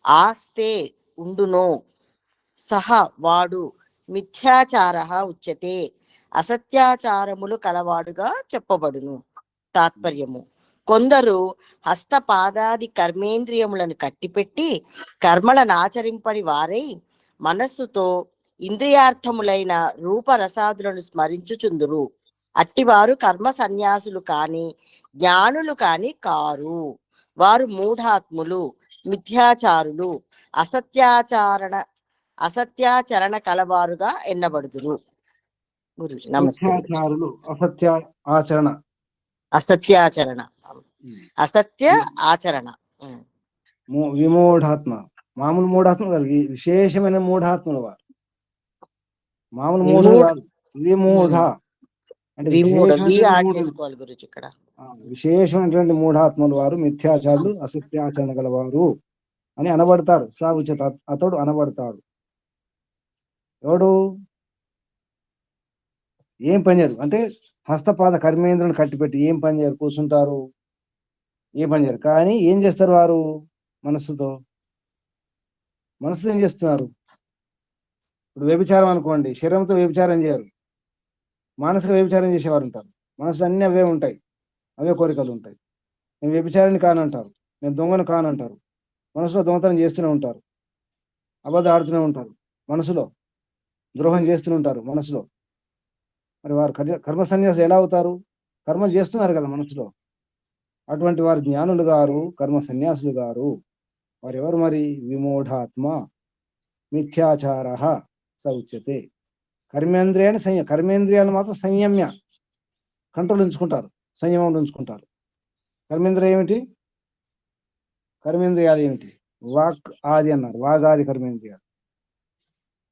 ఆస్తే ఉండునో సహ వాడు మిథ్యాచార ఉచ్యతే అసత్యాచారములు కలవాడుగా చెప్పబడును. తాత్పర్యము: కొందరు హస్తపాదాది కర్మేంద్రియములను కట్టిపెట్టి కర్మలను ఆచరింపని వారై మనస్సుతో ఇంద్రియార్థములైన రూపరసాదులను స్మరించుచుందురు. అట్టివారు కర్మ సన్యాసులు కాని జ్ఞానులు కాని కారు. వారు మూఢాత్ములు, మిథ్యాచారులు, అసత్యాచరణ కలవారుగా ఎన్నబడుదురు. గురుజీ నమస్తే. గురుజీ. మిథ్యాచారులు, అసత్య ఆచరణ, అసత్యాచరణ, అసత్య ఆచరణ. విమూఢాత్మ, మామూలు మూఢాత్మ కాదు, విశేషమైన మూఢాత్ములు వారు. మామూలు మూఢులు కాదు, విమూఢ అంటే విమూఢ వి విశేషమైన యాడ్ మూఢులు. చేసుకోవాలి గురుజీ ఇక్కడ. విశేషమైనటువంటి మూఢాత్ములు వారు, మిథ్యాచారులు, అసత్యాచరణ గలవారు అని అనబడతారు. సాగుచేత అతడు అనబడతాడు. ఎవడు? ఏం పని చేయరు అంటే హస్తపాద కర్మేంద్రులను కట్టిపెట్టి ఏం పని చేయరు, కూర్చుంటారు, ఏ పని చేయరు. కానీ ఏం చేస్తారు వారు? మనస్సుతో ఏం చేస్తున్నారు? ఇప్పుడు వ్యభిచారం అనుకోండి, శరీరంతో వ్యభిచారం చేయరు, మానసిక వ్యభిచారం చేసేవారు ఉంటారు. మనసులో అన్ని అవే ఉంటాయి, అవే కోరికలు ఉంటాయి. నేను వ్యభిచారాన్ని కానంటారు, నేను దొంగను కానంటారు. మనసులో దొంగతనం చేస్తూనే ఉంటారు, అబద్ధం ఆడుతూనే ఉంటారు, మనసులో ద్రోహం చేస్తూనే ఉంటారు మనసులో. మరి వారు కర్మ సన్యాసులు ఎలా అవుతారు? కర్మ చేస్తున్నారు కదా మనసులో. అటువంటి వారు జ్ఞానులు గారు, కర్మ సన్యాసులు గారు. వారు ఎవరు మరి? విమూఢాత్మ మిథ్యాచార స ఉచ్యతే. కర్మేంద్రియాన్ని మాత్రం సంయమ్య, కంట్రోల్ ఉంచుకుంటారు, సంయమంలో ఉంచుకుంటారు. కర్మేంద్రియ ఏమిటి? కర్మేంద్రియాలు ఏమిటి? వాక్ ఆది అన్నారు, వాగాది కర్మేంద్రియాలు.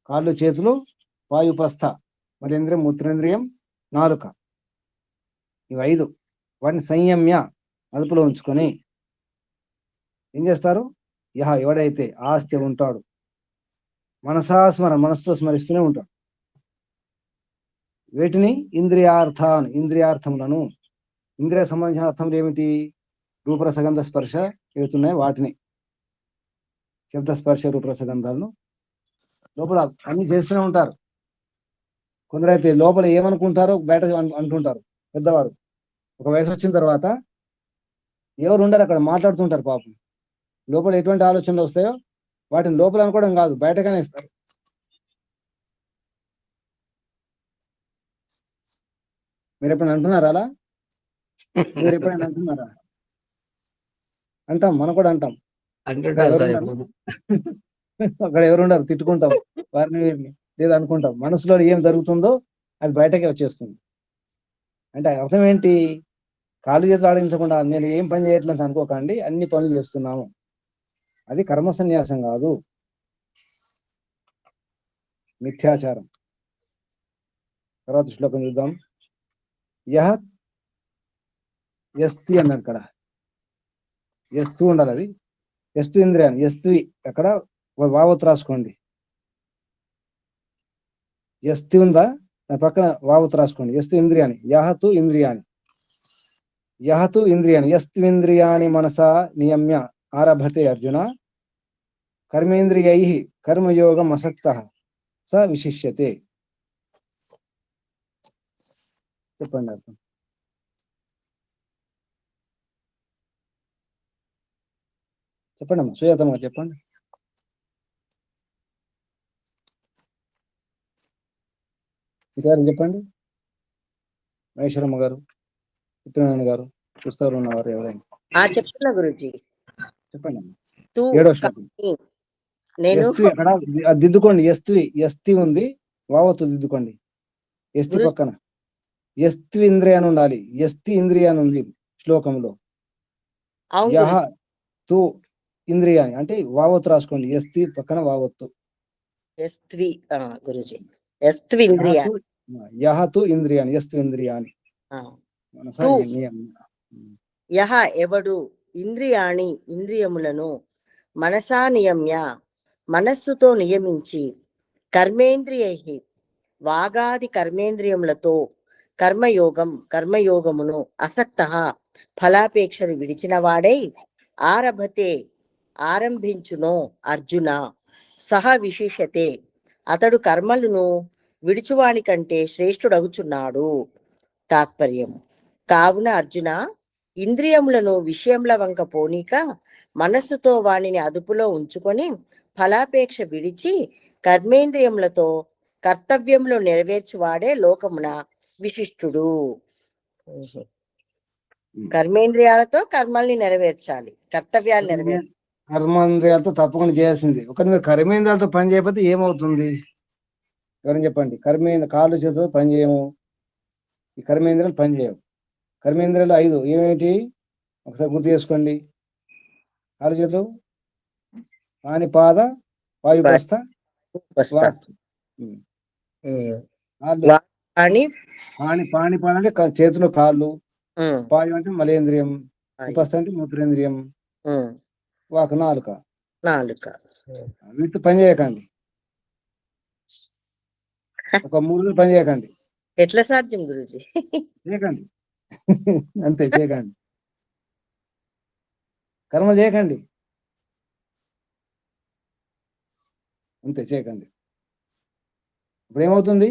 కాళ్ళు, చేతులు, వాయుప్రస్థ, మరేంద్రియం, మూత్రేంద్రియం, నాలుక, ఇవి 5. వాటిని సంయమ్య, అదుపులో ఉంచుకొని ఏం చేస్తారు? ఎవడైతే ఆస్తి ఉంటాడు, మనసుతో స్మరిస్తూనే ఉంటాడు. వీటిని ఇంద్రియార్థములను, ఇంద్రియ సంబంధించిన అర్థములు ఏమిటి? రూపరసగంధ స్పర్శ ఏవుతున్నాయి వాటిని, శబ్ద స్పర్శ రూపరసగంధాలను లోపల అన్ని చేస్తూనే ఉంటారు. కొందరైతే లోపల ఏమనుకుంటారో బయట అంటుంటారు. పెద్దవారు ఒక వయసు వచ్చిన తర్వాత ఎవరు ఉండరు, అక్కడ మాట్లాడుతుంటారు. పాపం లోపల ఎటువంటి ఆలోచనలు వస్తాయో వాటిని లోపల అనుకోవడం కాదు, బయటగానే ఇస్తారు. మీరు ఎప్పుడైనా అంటున్నారా అలా? మీరు ఎప్పుడైనా అంటున్నారా? అంటాం, మనం కూడా అంటాం. అంటుంటారు సార్. అక్కడ ఎవరుండరు, తిట్టుకుంటాం వారిని లేదా అనుకుంటాం. మనసులో ఏం జరుగుతుందో అది బయటకే వచ్చేస్తుంది. అంటే అర్థం ఏంటి? కాళ్ళు చేతులు ఆడించకుండా నేను ఏం పని చేయట్లేదు అనుకోకండి, అన్ని పనులు చేస్తున్నాము. అది కర్మ సన్యాసం కాదు, మిథ్యాచారం. తర్వాత శ్లోకం చూద్దాం. యస్తి అన్నాడు ఇక్కడ, యస్తు ఉండాలి. అది యస్తు ఇంద్రియాన్ని, యస్తి అక్కడ వావత్ రాసుకోండి. యస్తి ఉందా, దాని పక్కన వావత్ రాసుకోండి. యస్తు ఇంద్రియాన్ని, యహతు ఇంద్రియాన్ని, యస్త్వింద్రియాని మనసా నియమ్య ఆరభతే అర్జున కర్మేంద్రియై కర్మయోగం అసక్తః స విశిష్యతే. చెప్పండి అర్థం. చెప్పండి అమ్మా, సుజాతమ్మ చెప్పండి. ఇంకెవరు చెప్పండి? మహేశ్వరమ్మ గారు, పుట్టినారాయణ గారు, పుస్తకాలు ఉన్నవారు ఎవరైనా చెప్తున్నా గురుజీ. చెప్పండి అమ్మా. తూ 7వ శ్లోకం. నేను ఎస్తి అక్కడ దిద్దుకోండి. ఎస్తి ఉంది, వావత్తు దిద్దుకోండి. ఎస్తి గురు పక్కన ఎస్తి ఇంద్రియాన్ని ఉండాలి. ఎస్తి ఇంద్రియాన్ని ఉంది శ్లోకంలో. అవును యహ గురుజీ. తు ఇంద్రియాన్ని అంటే వావత్తు రాసుకోండి. ఎస్తి పక్కన వావత్తు. ఎస్త్వి గురుజీ, ఎస్త్వి ఇంద్రియ. యహ తు ఇంద్రియాన్ని, ఎస్తి ఇంద్రియాన్ని తు యహ ఎవడు ఇంద్రియాణి ఇంద్రియములను మనసా నియమ్య మనస్సుతో నియమించి కర్మేంద్రియై వాగాది కర్మేంద్రియములతో కర్మయోగమును అసక్త ఫలాపేక్షను విడిచిన వాడై ఆరభతే ఆరంభించునో అర్జున సహ విశేషతే అతడు కర్మలను విడిచువాని కంటే శ్రేష్ఠుడగుచున్నాడు. తాత్పర్యం: కావున అర్జున, ఇంద్రియములను విషయముల వంక పోనీక మనస్సుతో వానిని అదుపులో ఉంచుకొని ఫలాపేక్ష విడిచి కర్మేంద్రియములతో కర్తవ్యములు నెరవేర్చువాడే లోకమున విశిష్టుడు. కర్మేంద్రియాలతో కర్మల్ని నెరవేర్చాలి, కర్తవ్యాలు నెరవేర్చాలి. కర్మేంద్రియాలతో తప్పకుండా చేయాల్సింది. ఒకటి మీరు కర్మేంద్రియాలతో పని చేయకపోతే ఏమవుతుంది? ఎవరైనా చెప్పండి. కాళ్ళు చేతులు పని చేయము, ఈ కర్మేంద్రియాలు పని చేయవు. కర్మేంద్రియాలు 5 ఏమిటి? ఒకసారి గుర్తు చేసుకోండి. కాళ్ళు చేతులు పాణిపాద వాయుపస్థ వాక్. పాణిపాద అంటే చేతులు కాళ్ళు, పాయు అంటే మలేంద్రియం, ఉపస్థ అంటే మూత్రేంద్రియం, వాక్ నాలుక. వీటితో పని చేయకండి. ఒక 3 రోజులు పని చేయకండి. ఎట్లా సాధ్యం గురూజీ? చేయకండి, అంతే, చేయకండి. కర్మ చేయకండి, అంతే, చేయకండి. ఇప్పుడు ఏమవుతుంది?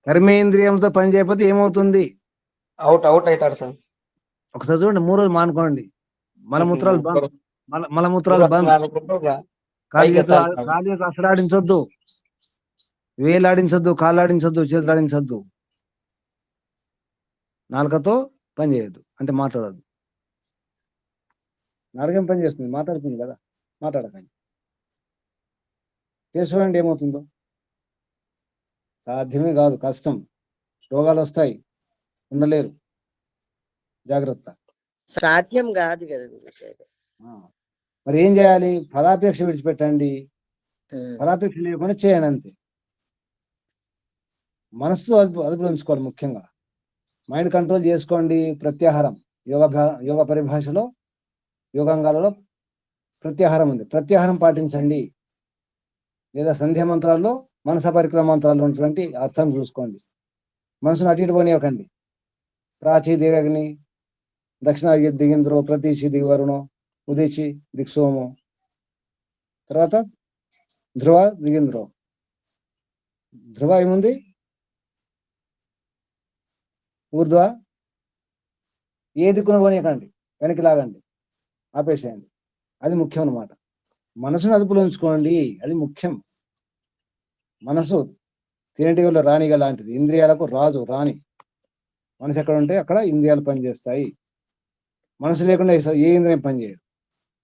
కర్మేంద్రియంతో పని చేయకపోతే ఏమవుతుంది? అవుట్ అవుతాడు సార్. ఒకసారి చూడండి, 3 రోజులు మానుకోండి. మలమూత్రాలు బంద్, కాలు చేతులు అసలాడించొద్దు, వేలాడించొద్దు, కాళ్ళు ఆడించొద్దు, చేతులు ఆడించొద్దు, నాలుకతో పని చేయొద్దు, అంటే మాట్లాడద్దు. నాలుగేం పని చేస్తుంది? మాట్లాడుతుంది కదా, మాట్లాడకండి. చూడండి ఏమవుతుందో. సాధ్యమే కాదు, కష్టం, రోగాలు వస్తాయి, ఉండలేరు. జాగ్రత్త. సాధ్యం కాదు కదా. మరి ఏం చేయాలి? ఫలాపేక్ష విడిచిపెట్టండి. ఫలాపేక్ష లేకుండా చేయండి, అంతే. మనస్సు అదుపులో ఉంచుకోవాలి. ముఖ్యంగా మైండ్ కంట్రోల్ చేసుకోండి. ప్రత్యాహారం, యోగ పరిభాషలో, యోగాంగాలలో ప్రత్యాహారం ఉంది. ప్రత్యాహారం పాటించండి. లేదా సంధ్యా మంత్రాల్లో మనస పరిక్రమ మంత్రాల్లో ఉన్నటువంటి అర్థం చూసుకోండి. మనసును అటు ఇటు పోనివ్వకండి. ప్రాచీ దిగగ్ని, దక్షిణ దిగింద్రో, ప్రతీచి దిగవరుణో, ఉదీచి దిక్సోమో, తర్వాత ధ్రువ దిగింద్రో. ధ్రువ ఏముంది? ఊర్ధ్వ. ఏ దిక్కున పోనీయకండి, వెనక్కి లాగండి, ఆపేసేయండి. అది ముఖ్యం అన్నమాట. మనసును అదుపులో ఉంచుకోండి, అది ముఖ్యం. మనసు తేనెటీగలో రాణిగా లాంటిది, ఇంద్రియాలకు రాజు, రాణి. మనసు ఎక్కడ ఉంటే అక్కడ ఇంద్రియాలు పనిచేస్తాయి. మనసు లేకుండా ఏ ఇంద్రియం పనిచేయదు,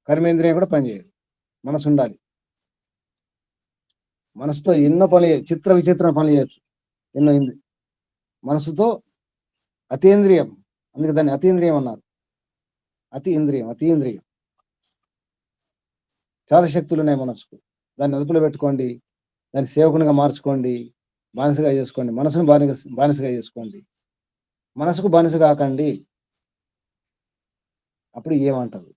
కర్మేంద్రియం కూడా పనిచేయదు. మనసు ఉండాలి. మనసుతో ఎన్నో పనులు, చిత్ర విచిత్ర పనులు చేయొచ్చు, ఎన్నో. మనసుతో అతీంద్రియం, అందుకే దాన్ని అతీంద్రియం అన్నారు. అతీంద్రియం. చాలా శక్తులు ఉన్నాయి మనసుకు. దాన్ని అదుపులో పెట్టుకోండి, దాన్ని సేవకునిగా మార్చుకోండి, బానిసగా చేసుకోండి. మనసును బానిసగా చేసుకోండి, మనసుకు బానిస కాకండి. అప్పుడు ఏమంటారు?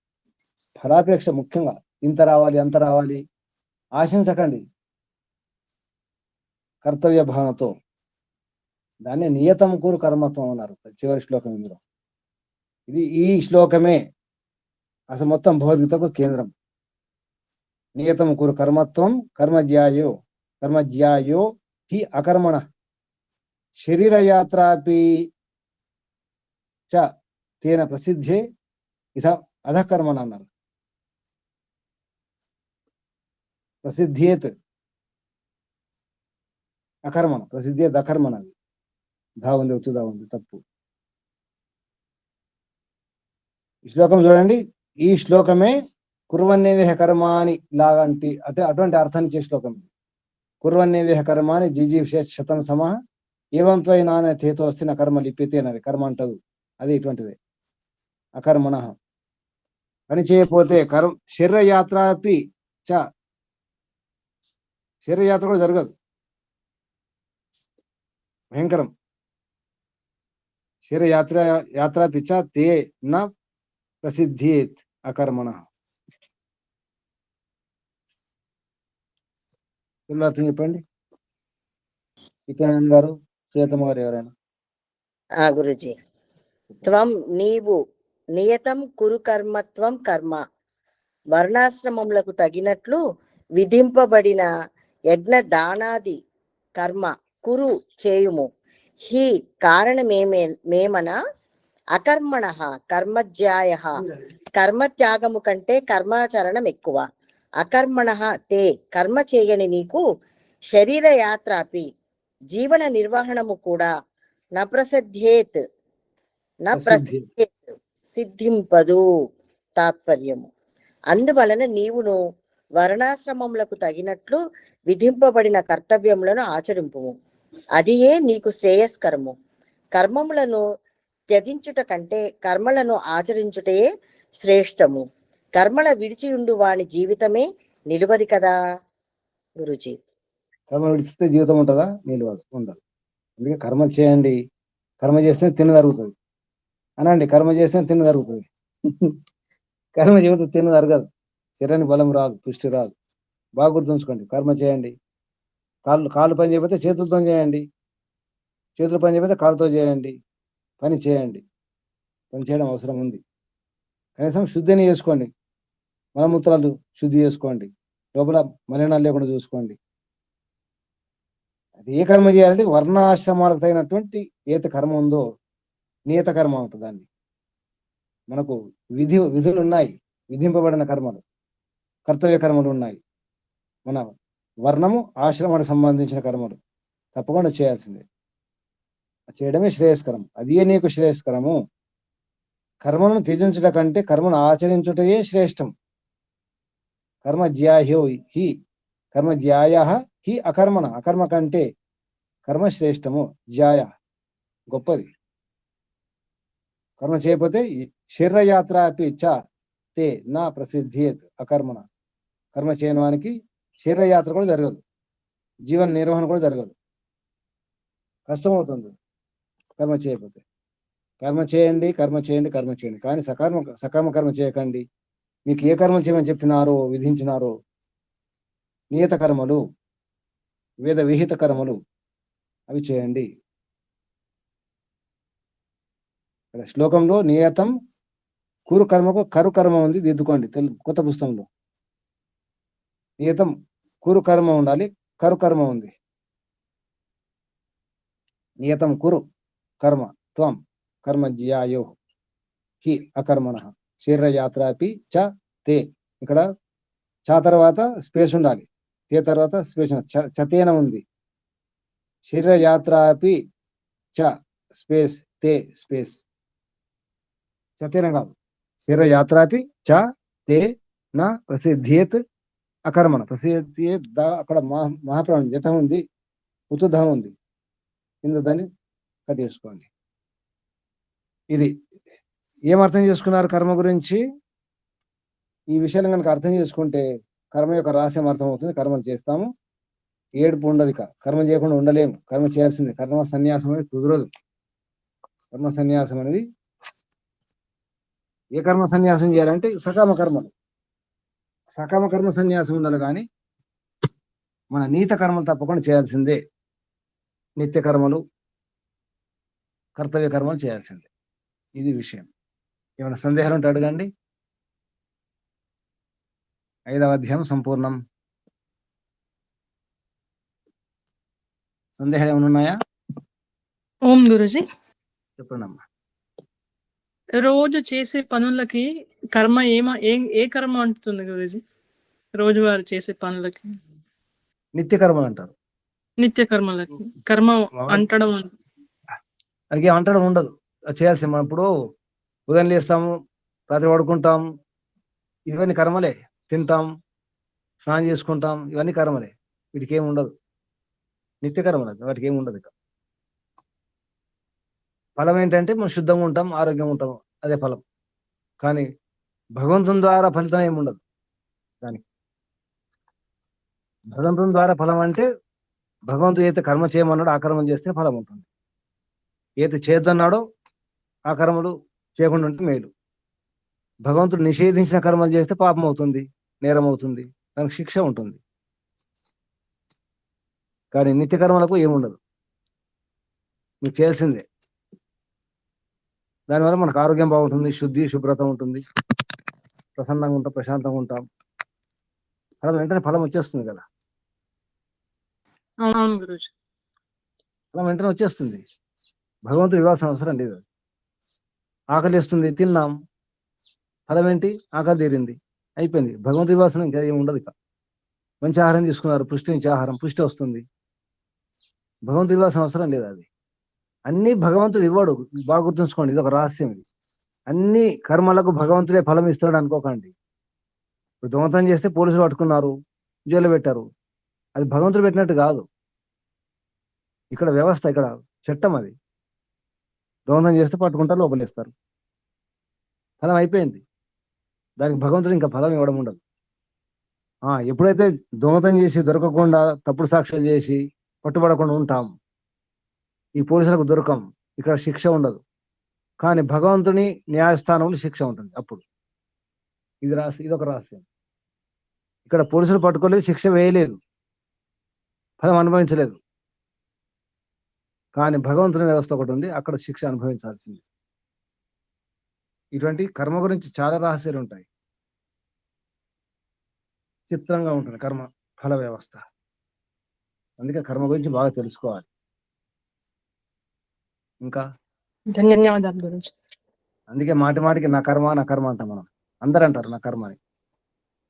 ఫలాపేక్ష ముఖ్యంగా ఇంత రావాలి, అంత రావాలి ఆశించకండి. కర్తవ్య భావనతో, దాన్ని నియతం కూరు కర్మత్వం అన్నారు చివరి శ్లోకం ఇందులో. ఈ శ్లోకమే అసలు మొత్తం భగవద్గీతకు కేంద్రం. నియతం కురు కర్మత్వం కర్మజ్యాయో హి అకర్మణ శరీరయాత్రాపి చ తేన ప్రసిద్ధే ఇథ అధకర్మణ అన్నారు. ప్రసిద్ధ్యేత్ అకర్మణ, ప్రసిద్ధేత్ అకర్మణ. అది ధావుంది, ఒత్తుదా ఉంది, తప్పు. ఈ శ్లోకం చూడండి. ఈ శ్లోకమే కుర్వన్నేవేహ కర్మాని లాగంటి అటువంటి అర్థాన్ని ఇచ్చే శ్లోకం. కుర్వన్నేవేహ కర్మాని జిజీవిషే శతం సమః ఏవంత్వై నాన చేతోస్తి నా కర్మ లిప్యతే అన్నది. కర్మ అంటదు, అది ఇటువంటిదే. అకర్మణ, పని చేయకపోతే శరీరయాత్రాపి చ, శరీరయాత్ర కూడా జరగదు, భయంకరం. శరీరయాత్రాపి చ తే న ప్రసిద్ధ్యేత్ అకర్మణ. అర్థం చెప్పండి. నిత్యానంద గారు, శ్వేతమ్మ గారు, ఎవరైనా. గురుజీ, త్వం నీవు నియతం కురు కర్మత్వం కర్మ, వర్ణాశ్రమములకు తగినట్లు విధింపబడిన యజ్ఞ దానాది కర్మ కురు చేయుము. హి కారణమేమన అకర్మణ కర్మజ్యాయ, కర్మత్యాగము కంటే కర్మాచరణం ఎక్కువ. అకర్మణ తే కర్మ చేయని నీకు శరీరయాత్రాపి జీవన నిర్వహణము కూడా నప్రసిద్ధేత్ సిద్ధింపదు. తాత్పర్యము, అందువలన నీవును వర్ణాశ్రమములకు తగినట్లు విధింపబడిన కర్తవ్యములను ఆచరింపుము. అదియే నీకు శ్రేయస్కరము. కర్మములను త్యజించుట కంటే కర్మలను ఆచరించుటయే శ్రేష్టము. కర్మల విడిచియుండు వాని జీవితమే నిలువది కదా గురుజీ. కర్మ విడిచితే జీవితం ఉంటుందా? నిలవదు, ఉండదు. అందుకే కర్మ చేయండి. కర్మ చేస్తే తిన్న జరుగుతుంది అనండి. కర్మ చేస్తే తిన్న జరుగుతుంది. కర్మ చేయకపోతే తిన్న జరగదు. శరీరానికి బలం రాదు, పుష్టి రాదు. బాగా గుర్తుంచుకోండి. కర్మ చేయండి. కాళ్ళు పని చేయకపోతే చేతులతో చేయండి. చేతులు పని చేయకపోతే కాళ్ళతో చేయండి. పని చేయండి. పని చేయడం అవసరం ఉంది. కనీసం శుద్ధిని చేసుకోండి. మలమూత్రాలు శుద్ధి చేసుకోండి. లోపల మలినాలు లేకుండా చూసుకోండి. అది ఏ కర్మ చేయాలంటే వర్ణాశ్రమాలకు తగినటువంటి ఏత కర్మ ఉందో నియత కర్మ అవుతుంది. దాన్ని మనకు విధులు ఉన్నాయి, విధింపబడిన కర్మలు, కర్తవ్య కర్మలు ఉన్నాయి. మన వర్ణము ఆశ్రమానికి సంబంధించిన కర్మలు తప్పకుండా చేయాల్సిందే. చేయడమే శ్రేయస్కరం. అదే నీకు శ్రేయస్కరము. కర్మను త్యజించుట కంటే కర్మను ఆచరించుటయే శ్రేష్టం. కర్మజ్యాహ్యో హి కర్మజ్యాయ హి అకర్మణ, అకర్మ కంటే కర్మ శ్రేష్టము. జ్యాయ గొప్పది. కర్మ చేయకపోతే శరీరయాత్ర అపి చ తే నా ప్రసిద్ధ్యేత్ అకర్మణ. కర్మ చేయని వానికి శరీరయాత్ర కూడా జరగదు, జీవన నిర్వహణ కూడా జరగదు. కష్టమవుతుంది కర్మ చేయకపోతే. కర్మ చేయండి, కర్మ చేయండి, కర్మ చేయండి. కానీ సకర్మ కర్మ చేయకండి. మీకు ఏ కర్మ చేయమని చెప్పినారో, విధించినారో, నియత కర్మలు, వేద విహిత కర్మలు, అవి చేయండి. శ్లోకంలో నియతం కురు కర్మకు కరు కర్మ ఉంది, దిద్దుకోండి. కొత్త పుస్తకంలో నియతం కురు కర్మ ఉండాలి, కరు కర్మ ఉంది. నియతం కురు కర్మ త్వం కర్మజ్యాయో హి అకర్మణ శరీరయాత్రాపి చ తే. ఇక్కడ చ తర్వాత స్పేస్ ఉండాలి, తే తర్వాత స్పేస్ చతేన ఉంది. శరీరయాత్రాపి చ స్పేస్ తే స్పేస్ చతేన కాదు. శరీరయాత్రాపి చ తే నా ప్రసిద్ధ్యేత్ అకర్మణ. ప్రసిద్ధ్యేత్ అక్కడ మహాప్రాణం జతం ఉంది, ఉతుధం ఉంది, కింద దాన్ని కట్ చేసుకోండి. ఇది ఏం అర్థం చేసుకున్నారు కర్మ గురించి? ఈ విషయాన్ని కనుక అర్థం చేసుకుంటే కర్మ యొక్క రహస్యం అర్థమవుతుంది. కర్మలు చేస్తాము, ఏడుపు ఉండదు. కర్మ చేయకుండా ఉండలేము. కర్మ చేయాల్సిందే. కర్మ సన్యాసం అనేది కుదరదు. కర్మ సన్యాసం అనేది ఏ కర్మ సన్యాసం చేయాలంటే సకామ కర్మలు. సకామ కర్మ సన్యాసం ఉండాలి. కానీ మన నీత కర్మలు తప్పకుండా చేయాల్సిందే. నిత్య కర్మలు, కర్తవ్య కర్మలు చేయాల్సిందే. ఇది విషయం. ఏమైనా సందేహాలు ఉంటే అడగండి. 5వ అధ్యాయం సంపూర్ణం. సందేహాలు ఏమైనా ఉన్నాయా? ఓం గురుజీ, చెప్పండి అమ్మా. రోజు చేసే పనులకి కర్మ ఏ కర్మ అంటుతుంది గురుజీ? రోజువారు చేసే పనులకి నిత్య కర్మలు అంటారు. నిత్య కర్మలకి కర్మ అంటడం అది అంటడం ఉండదు. చేయాల్సింది. మనం ఇప్పుడు ఉదయం లేస్తాము, రాత్రి పడుకుంటాం, ఇవన్నీ కర్మలే. తింటాం, స్నానం చేసుకుంటాం, ఇవన్నీ కర్మలే. వీటికి ఏమి ఉండదు. నిత్య కర్మలు వాటికి ఏమి ఉండదు. ఫలం ఏంటంటే మనం శుద్ధంగా ఉంటాం, ఆరోగ్యంగా ఉంటాం, అదే ఫలం. కానీ భగవంతుని ద్వారా ఫలితం ఏమి ఉండదు. దానికి భగవంతుని ద్వారా ఫలం అంటే భగవంతుడు ఏదైతే కర్మ చేయమన్నాడో ఆ కర్మ చేస్తే ఫలం ఉంటుంది. ఏదైతే చేయొద్దన్నాడో ఆ కర్మలు చేయకుండా ఉంటే మేలు. భగవంతుడు నిషేధించిన కర్మలు చేస్తే పాపం అవుతుంది, నేరం అవుతుంది, దానికి శిక్ష ఉంటుంది. కానీ నిత్య కర్మలకు ఏముండదు, మీకు చేయాల్సిందే. దానివల్ల మనకు ఆరోగ్యం బాగుంటుంది, శుద్ధి శుభ్రత ఉంటుంది, ప్రసన్నంగా ఉంటాం, ప్రశాంతంగా ఉంటాం. ఫలం వెంటనే ఫలం వచ్చేస్తుంది కదా, అవును గురుజీ. ఫలం వెంటనే వచ్చేస్తుంది. భగవంతుడు ఇవ్వాల్సిన అవసరం లేదు. ఆకలి వేస్తుంది, తిన్నాం, ఫలం ఏంటి? ఆకలి తీరింది, అయిపోయింది. భగవంతుడు ఇవ్వాల్సిన ఇంకా ఏమి ఉండదు. ఇక మంచి ఆహారం తీసుకున్నారు, పుష్టి నుంచి ఆహారం, పుష్టి వస్తుంది. భగవంతుడు ఇవ్వాల్సిన అవసరం లేదు. అది అన్ని భగవంతుడు ఇవ్వడు, బాగా గుర్తుంచుకోండి, ఇది ఒక రహస్యం. ఇది అన్ని కర్మలకు భగవంతుడే ఫలం ఇస్తాడు అనుకోకండి. ఇప్పుడు దొంగతనం చేస్తే పోలీసులు పట్టుకున్నారు, జైలు పెట్టారు, అది భగవంతుడు పెట్టినట్టు కాదు. ఇక్కడ వ్యవస్థ, ఇక్కడ చట్టం. అది దొంగతనం చేస్తే పట్టుకుంటారు, లోపలేస్తారు, ఫలం అయిపోయింది. దానికి భగవంతుడు ఇంకా ఫలం ఇవ్వడం ఉండదు. ఎప్పుడైతే దొంగతనం చేసి దొరకకుండా, తప్పుడు సాక్ష్యాలు చేసి పట్టుబడకుండా ఉంటాం, ఈ పోలీసులకు దొరకం, ఇక్కడ శిక్ష ఉండదు. కానీ భగవంతుని న్యాయస్థానంలో శిక్ష ఉంటుంది. అప్పుడు ఇదొక రహస్యం. ఇక్కడ పోలీసులు పట్టుకోలేదు, శిక్ష వేయలేదు, ఫలం అనుభవించలేదు. కానీ భగవంతుని వ్యవస్థ ఒకటి ఉంది, అక్కడ శిక్ష అనుభవించాల్సింది. ఇటువంటి కర్మ గురించి చాలా రహస్యాలు ఉంటాయి. చిత్రంగా ఉంటుంది కర్మ ఫల వ్యవస్థ. అందుకే కర్మ గురించి బాగా తెలుసుకోవాలి. ఇంకా ధన్యవాదాలు గురుజీ. అందుకే మాటి మాటికి నా కర్మ నా కర్మ అంటాం మనం. అందరు అంటారు నా కర్మ అని.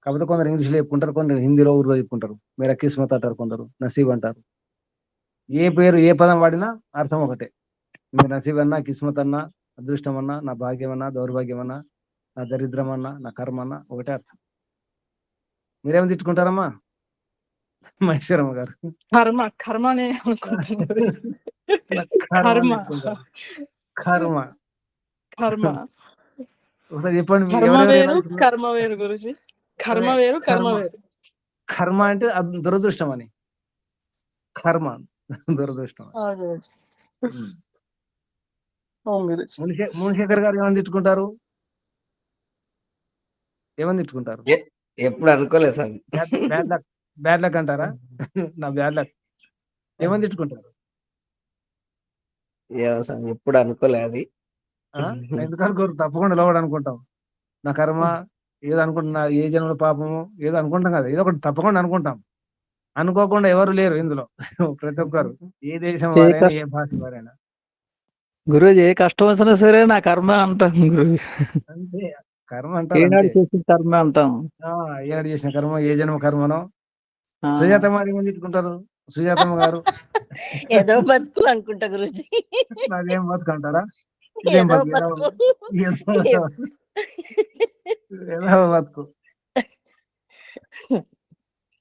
కాకపోతే కొందరు ఇంగ్లీష్లో చెప్పుకుంటారు, కొందరు హిందీలో ఊర్లో చెప్పుకుంటారు. మేరా కిస్మత్ అంటారు, కొందరు నసీబ్ అంటారు. ఏ పేరు ఏ పదం వాడినా అర్థం ఒకటే. మీరు నసీబ్ అన్నా, కిస్మత్ అన్నా, అదృష్టం అన్నా, నా భాగ్యం అన్నా, దౌర్భాగ్యం అన్నా, నా దరిద్రం అన్నా, నా కర్మ అన్నా ఒకటే అర్థం. మీరేమి తిట్టుకుంటారమ్మా మహేశ్వరమ్మ గారు? కర్మనే అనుకుంటాను గురూజీ. కర్మ కర్మ కర్మ ఒకసారి చెప్పండి. కర్మ వేరు కర్మ వేరు గురూజీ. కర్మ వేరు కర్మ వేరు. కర్మ అంటే దురదృష్టం అని, కర్మ దురదృష్టం. మునిశేఖర్ గారు ఏమని తిట్టుకుంటారు? ఏమని తిట్టుకుంటారు? ఎప్పుడు అనుకోలేదు సార్. బ్యాడ్ లక్ అంటారా? నా బ్యాడ్ లక్ ఏమని తిట్టుకుంటారు? ఎప్పుడు అనుకోలే అది. ఎందుకు అనుకోరు? తప్పకుండా లోవడు అనుకుంటాం. నా కర్మ ఏదో అనుకుంటున్నా, ఏ జన్మల పాపము ఏదో అనుకుంటాం కదా, ఏదో ఒకటి తప్పకుండా అనుకుంటాం. అనుకోకుండా ఎవరు లేరు ఇందులో. ప్రతి ఒక్కరు, ఏ దేశం వారైనా, ఏ భాష వారైనా. గురూజీ ఏ కష్టం వచ్చినా సరే నా కర్మ అంటాం గురువు. అంతే, కర్మ అంటారు. ఏనాడు చేసిన కర్మ అంటాం. ఏనాడు చేసిన కర్మ, ఏ జన్మ కర్మనో. సుజాతమ్మ గారు ఏమని తిట్టుకుంటారు? సుజాతమ్మ గారు ఏదో బతుకు అనుకుంటా గురూజీ. నాదేం బతుకు అంటారా? ఏదో బతుకు. ఏదో బతుకు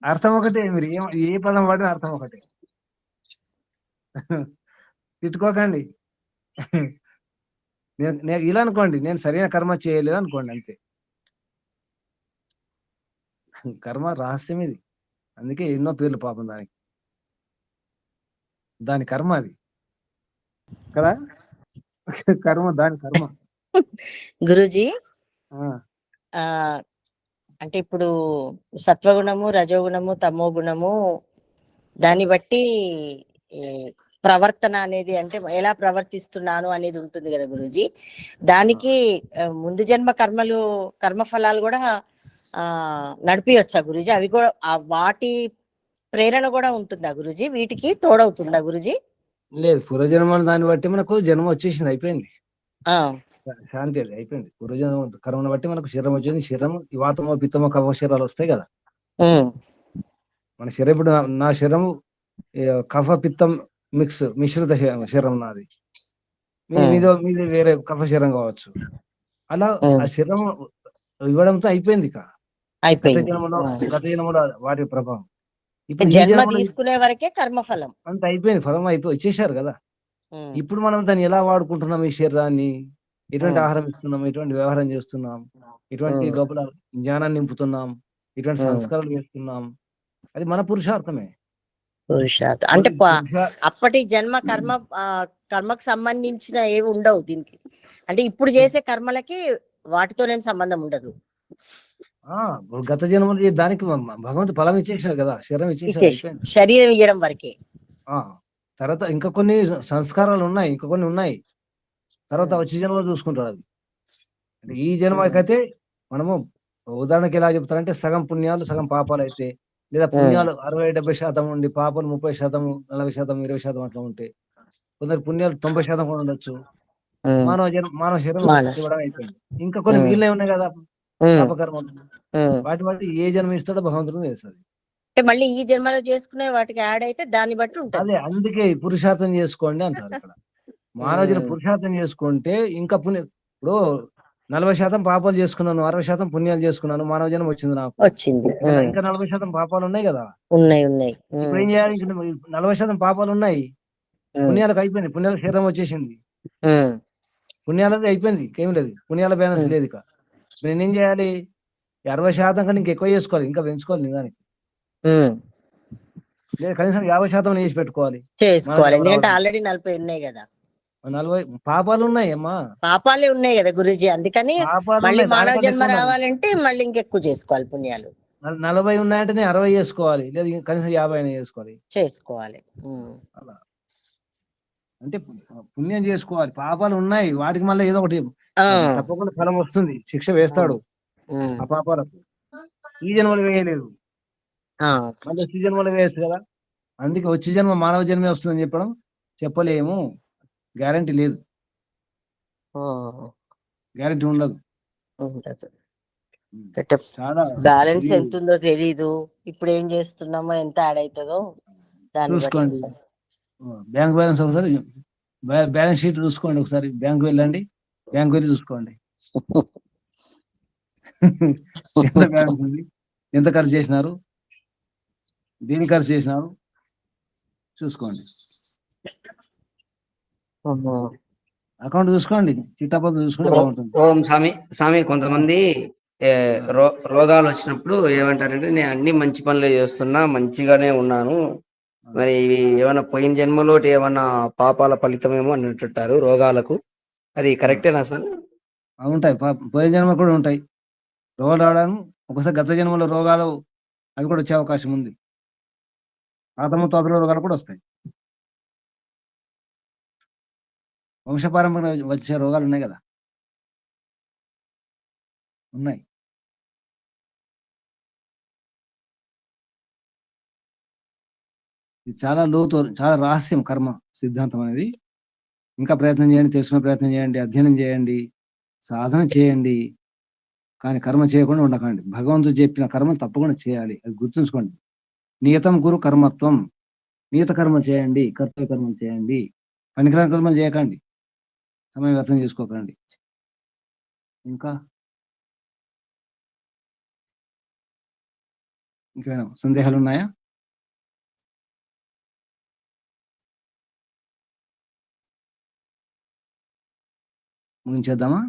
అర్థం ఒకటే. మీరు ఏ పదం వాడినా అర్థం ఒకటే. తిట్టుకోకండి. నేను ఇలా అనుకోండి, నేను సరైన కర్మ చేయలేదు అనుకోండి, అంతే. కర్మ రహస్యం ఇది. అందుకే ఎన్నో పేర్లు పాపం దానికి. దాని కర్మ అది కదా, కర్మ దాని కర్మ. గురూజీ అంటే ఇప్పుడు సత్వగుణము, రజోగుణము, తమో గుణము, దాన్ని బట్టి ప్రవర్తన అనేది, అంటే ఎలా ప్రవర్తిస్తున్నాను అనేది ఉంటుంది కదా గురూజీ. దానికి ముందు జన్మ కర్మఫలాలు కూడా నడిపియొచ్చా గురూజీ? అవి కూడా వాటి ప్రేరణ కూడా ఉంటుందా గురూజీ? వీటికి తోడవుతుందా గురూజీ? లేదు, పూర్వజన్మ దాన్ని బట్టి మనకు జన్మ వచ్చేసింది, అయిపోయింది. శాంతి, అది అయిపోయింది. పూర్వజన్మ కర్మను బట్టి మనకు శరీరం వచ్చింది. శరీరం వాతమో పిత్తమో కఫ శరీరాలు వస్తాయి కదా మన శరీరం. ఇప్పుడు నా శరీరం కఫ పిత్తం మిశ్రిత శరీరం నాది, మీది వేరే కఫ శరీరం కావచ్చు. అలా ఆ శరీరం ఇవ్వడంతో అయిపోయింది. గత జన్మలో వాటి ప్రభావం. ఇప్పుడు జన్మ తీసుకునే వరకే కర్మఫలం అంత అయిపోయింది, ఫలం వచ్చేసారు కదా. ఇప్పుడు మనం దాన్ని ఎలా వాడుకుంటున్నాం, ఈ శరీరాన్ని ఎటువంటి ఆహారం ఇస్తున్నాం, ఎటువంటి వ్యవహారం చేస్తున్నాం, ఎటువంటి లోపల జ్ఞానాన్ని నింపుతున్నాం, ఎటువంటి సంస్కారాలు చేస్తున్నాం, అది మన పురుషార్థమే. అంటే అప్పటి జన్మ కర్మకు సంబంధించిన ఏవి ఉండవు దీనికి. అంటే ఇప్పుడు చేసే కర్మలకి వాటితోనేం సంబంధం ఉండదు. ఇప్పుడు గత జన్మలు దానికి భగవంతుడు ఫలం ఇచ్చేసాడు కదా, శరీరం ఇచ్చేసాడు, ఇచ్చేసి అయిపోయింది. శరీరం ఇవ్వడం వరకే. తర్వాత ఇంకా కొన్ని సంస్కారాలు ఉన్నాయి, ఇంకా కొన్ని ఉన్నాయి, తర్వాత వచ్చే జన్మలో చూసుకుంటాడు అది. అంటే ఈ జన్మకైతే మనము ఉదాహరణకి ఎలా చెప్తారంటే సగం పుణ్యాలు సగం పాపాలు అయితే, లేదా పుణ్యాలు 60-70% ఉండి పాపాలు 30%, 40%, 20% అట్లా ఉంటాయి. కొందరు పుణ్యాలు 90% కూడా ఉండొచ్చు. మానవ శరీరం ఇవ్వడం అయిపోయింది. ఇంకా కొన్ని మిగిలినవి ఉన్నాయి కదా పాపకర్మలు, వాటి ఏ జన్మ ఇస్తాడో భగవంతుడు చేస్తుంది. అంటే మళ్ళీ ఈ జన్మలో చేసుకునే వాటికి యాడ్ అయితే దాన్ని బట్టి ఉంటుంది. అదే అందుకే పురుషార్థం చేసుకోండి అంటారు ఇక్కడ. మానవ జన్మ పురుషార్థం చేసుకుంటే ఇంకా పుణ్యం. ఇప్పుడు 40% పాపాలు చేసుకున్నాను, 60% పుణ్యాలు చేసుకున్నాను, మానవ జన్మ వచ్చింది నాకు. వచ్చింది. ఇంకా 40% పాపాలు ఉన్నాయి కదా. ఉన్నాయి. ఇప్పుడు ఏం చేయాలి? 40% పాపాలు ఉన్నాయి, పుణ్యాలకు అయిపోయింది, పుణ్యాల శరీరం వచ్చేసింది, పుణ్యాలది అయిపోయింది, ఇంకేం లేదు, పుణ్యాల బ్యాలెన్స్ లేదు. ఇక నేనేం చేయాలి? 60% కంటే ఇంకా ఎక్కువ చేసుకోవాలి, ఇంకా పెంచుకోవాలి నిజానికి. లేదు కనీసం 50% చేసి పెట్టుకోవాలి. ఎందుకంటే ఆల్రెడీ 40 ఉన్నాయి కదా. 40 పాపాలు ఉన్నాయి అమ్మా, పాపాలే ఉన్నాయి కదా గురూజీ. అందుకని మళ్ళీ మానవ జన్మ రావాలంటే మళ్ళీ ఇంకెక్కువ చేసుకోవాలి పుణ్యాలు. 40 ఉన్నాయంటే నేను 60 చేసుకోవాలి, లేదు కనీసం 50 అయినా చేసుకోవాలి. అలా అంటే పుణ్యం చేసుకోవాలి. పాపాలు ఉన్నాయి, వాటికి మళ్ళీ ఏదో ఒకటి తప్పకుండా ఫలం వస్తుంది, శిక్ష వేస్తాడు ఆ పాపాలకు. ఈ జన్మలు వేయలేదు, మళ్ళీ వచ్చే జన్మలు వేయచ్చు కదా. అందుకే వచ్చే జన్మ మానవ జన్మే వస్తుందని చెప్పలేము, గ్యారంటీ లేదు, గ్యారంటీ ఉండదు. చాలా బ్యాలెన్స్ ఎంత ఉందో తెలీదు, ఇప్పుడు ఏం చేస్తున్నామో ఎంత యాడ్ అవుతుందో చూసుకోండి. బ్యాంక్ బ్యాలెన్స్ ఒకసారి బ్యాలెన్స్ షీట్ చూసుకోండి, ఒకసారి బ్యాంకు వెళ్ళండి, బ్యాంకు వెళ్ళి చూసుకోండి ఎంత బ్యాలెన్స్ ఉంది, ఎంత ఖర్చు చేసినారు, దేని ఖర్చు చేసినారు చూసుకోండి. అకౌంట్ చూసుకోండి, చిట్టాపత్రం చూసుకుంటే బాగుంటుంది. ఓం స్వామి కొంతమంది రోగాలు వచ్చినప్పుడు ఏమంటారంటే నేను అన్ని మంచి పనులే చేస్తున్నా, మంచిగానే ఉన్నాను, మరి ఇవి ఏమైనా పోయిన జన్మలోటి ఏమన్నా పాపాల ఫలితమేమో అని అంటుంటారు రోగాలకు. అది కరెక్టేనా సార్? ఉంటాయి, పోయిన జన్మ కూడా ఉంటాయి రోగాలు రావడం. ఒకసారి గత జన్మలో రోగాలు అవి కూడా వచ్చే అవకాశం ఉంది, తాతల రోగాలు కూడా వస్తాయి, వంశపారంపర్యంగా వచ్చే రోగాలు ఉన్నాయి కదా, ఉన్నాయి. ఇది చాలా లోతు, చాలా రహస్యం కర్మ సిద్ధాంతం అనేది. ఇంకా ప్రయత్నం చేయండి, తెలుసుకునే ప్రయత్నం చేయండి, అధ్యయనం చేయండి, సాధన చేయండి, కానీ కర్మ చేయకుండా ఉండకండి. భగవంతుడు చెప్పిన కర్మలు తప్పకుండా చేయాలి, అది గుర్తుంచుకోండి. నియతం గురు కర్మత్వం, నియత కర్మ చేయండి, కర్తవ్య కర్మలు చేయండి, పనికిరాని కర్మలు చేయకండి, సమయం వ్యర్థం చేసుకోకండి. ఇంకేమైనా సందేహాలు ఉన్నాయా? ముగించేద్దామా?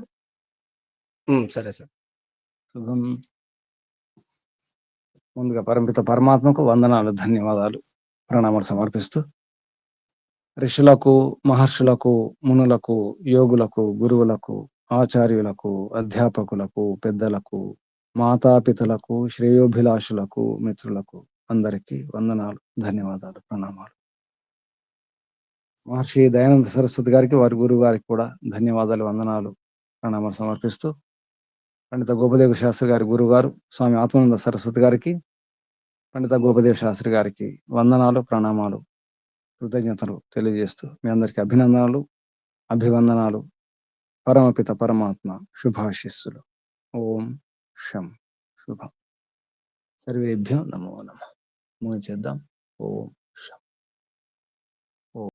సరే సార్. శుభం. ముందుగా పరమపిత పరమాత్మకు వందనాలు, ధన్యవాదాలు, ప్రణామాలు సమర్పిస్తూ ఋషులకు, మహర్షులకు, మునులకు, యోగులకు, గురువులకు, ఆచార్యులకు, అధ్యాపకులకు, పెద్దలకు, మాతాపితలకు, శ్రేయోభిలాషులకు, మిత్రులకు అందరికీ వందనాలు, ధన్యవాదాలు, ప్రణామాలు. మహర్షి దయానంద సరస్వతి గారికి, వారి గురువు గారికి కూడా ధన్యవాదాలు, వందనాలు, ప్రణామాలు సమర్పిస్తూ పండిత గోపదేవ శాస్త్రి గారి గురువు గారు స్వామి ఆత్మానంద సరస్వతి గారికి, పండిత గోపదేవ శాస్త్రి గారికి వందనాలు, ప్రణామాలు, కృతజ్ఞతలు తెలియజేస్తూ మీ అందరికీ అభినందనలు, అభివందనాలు. పరమపిత పరమాత్మ శుభాశిస్సులు. ఓం శం శుభం. సర్వేభ్యం నమో నమః. చేద్దాం. ఓం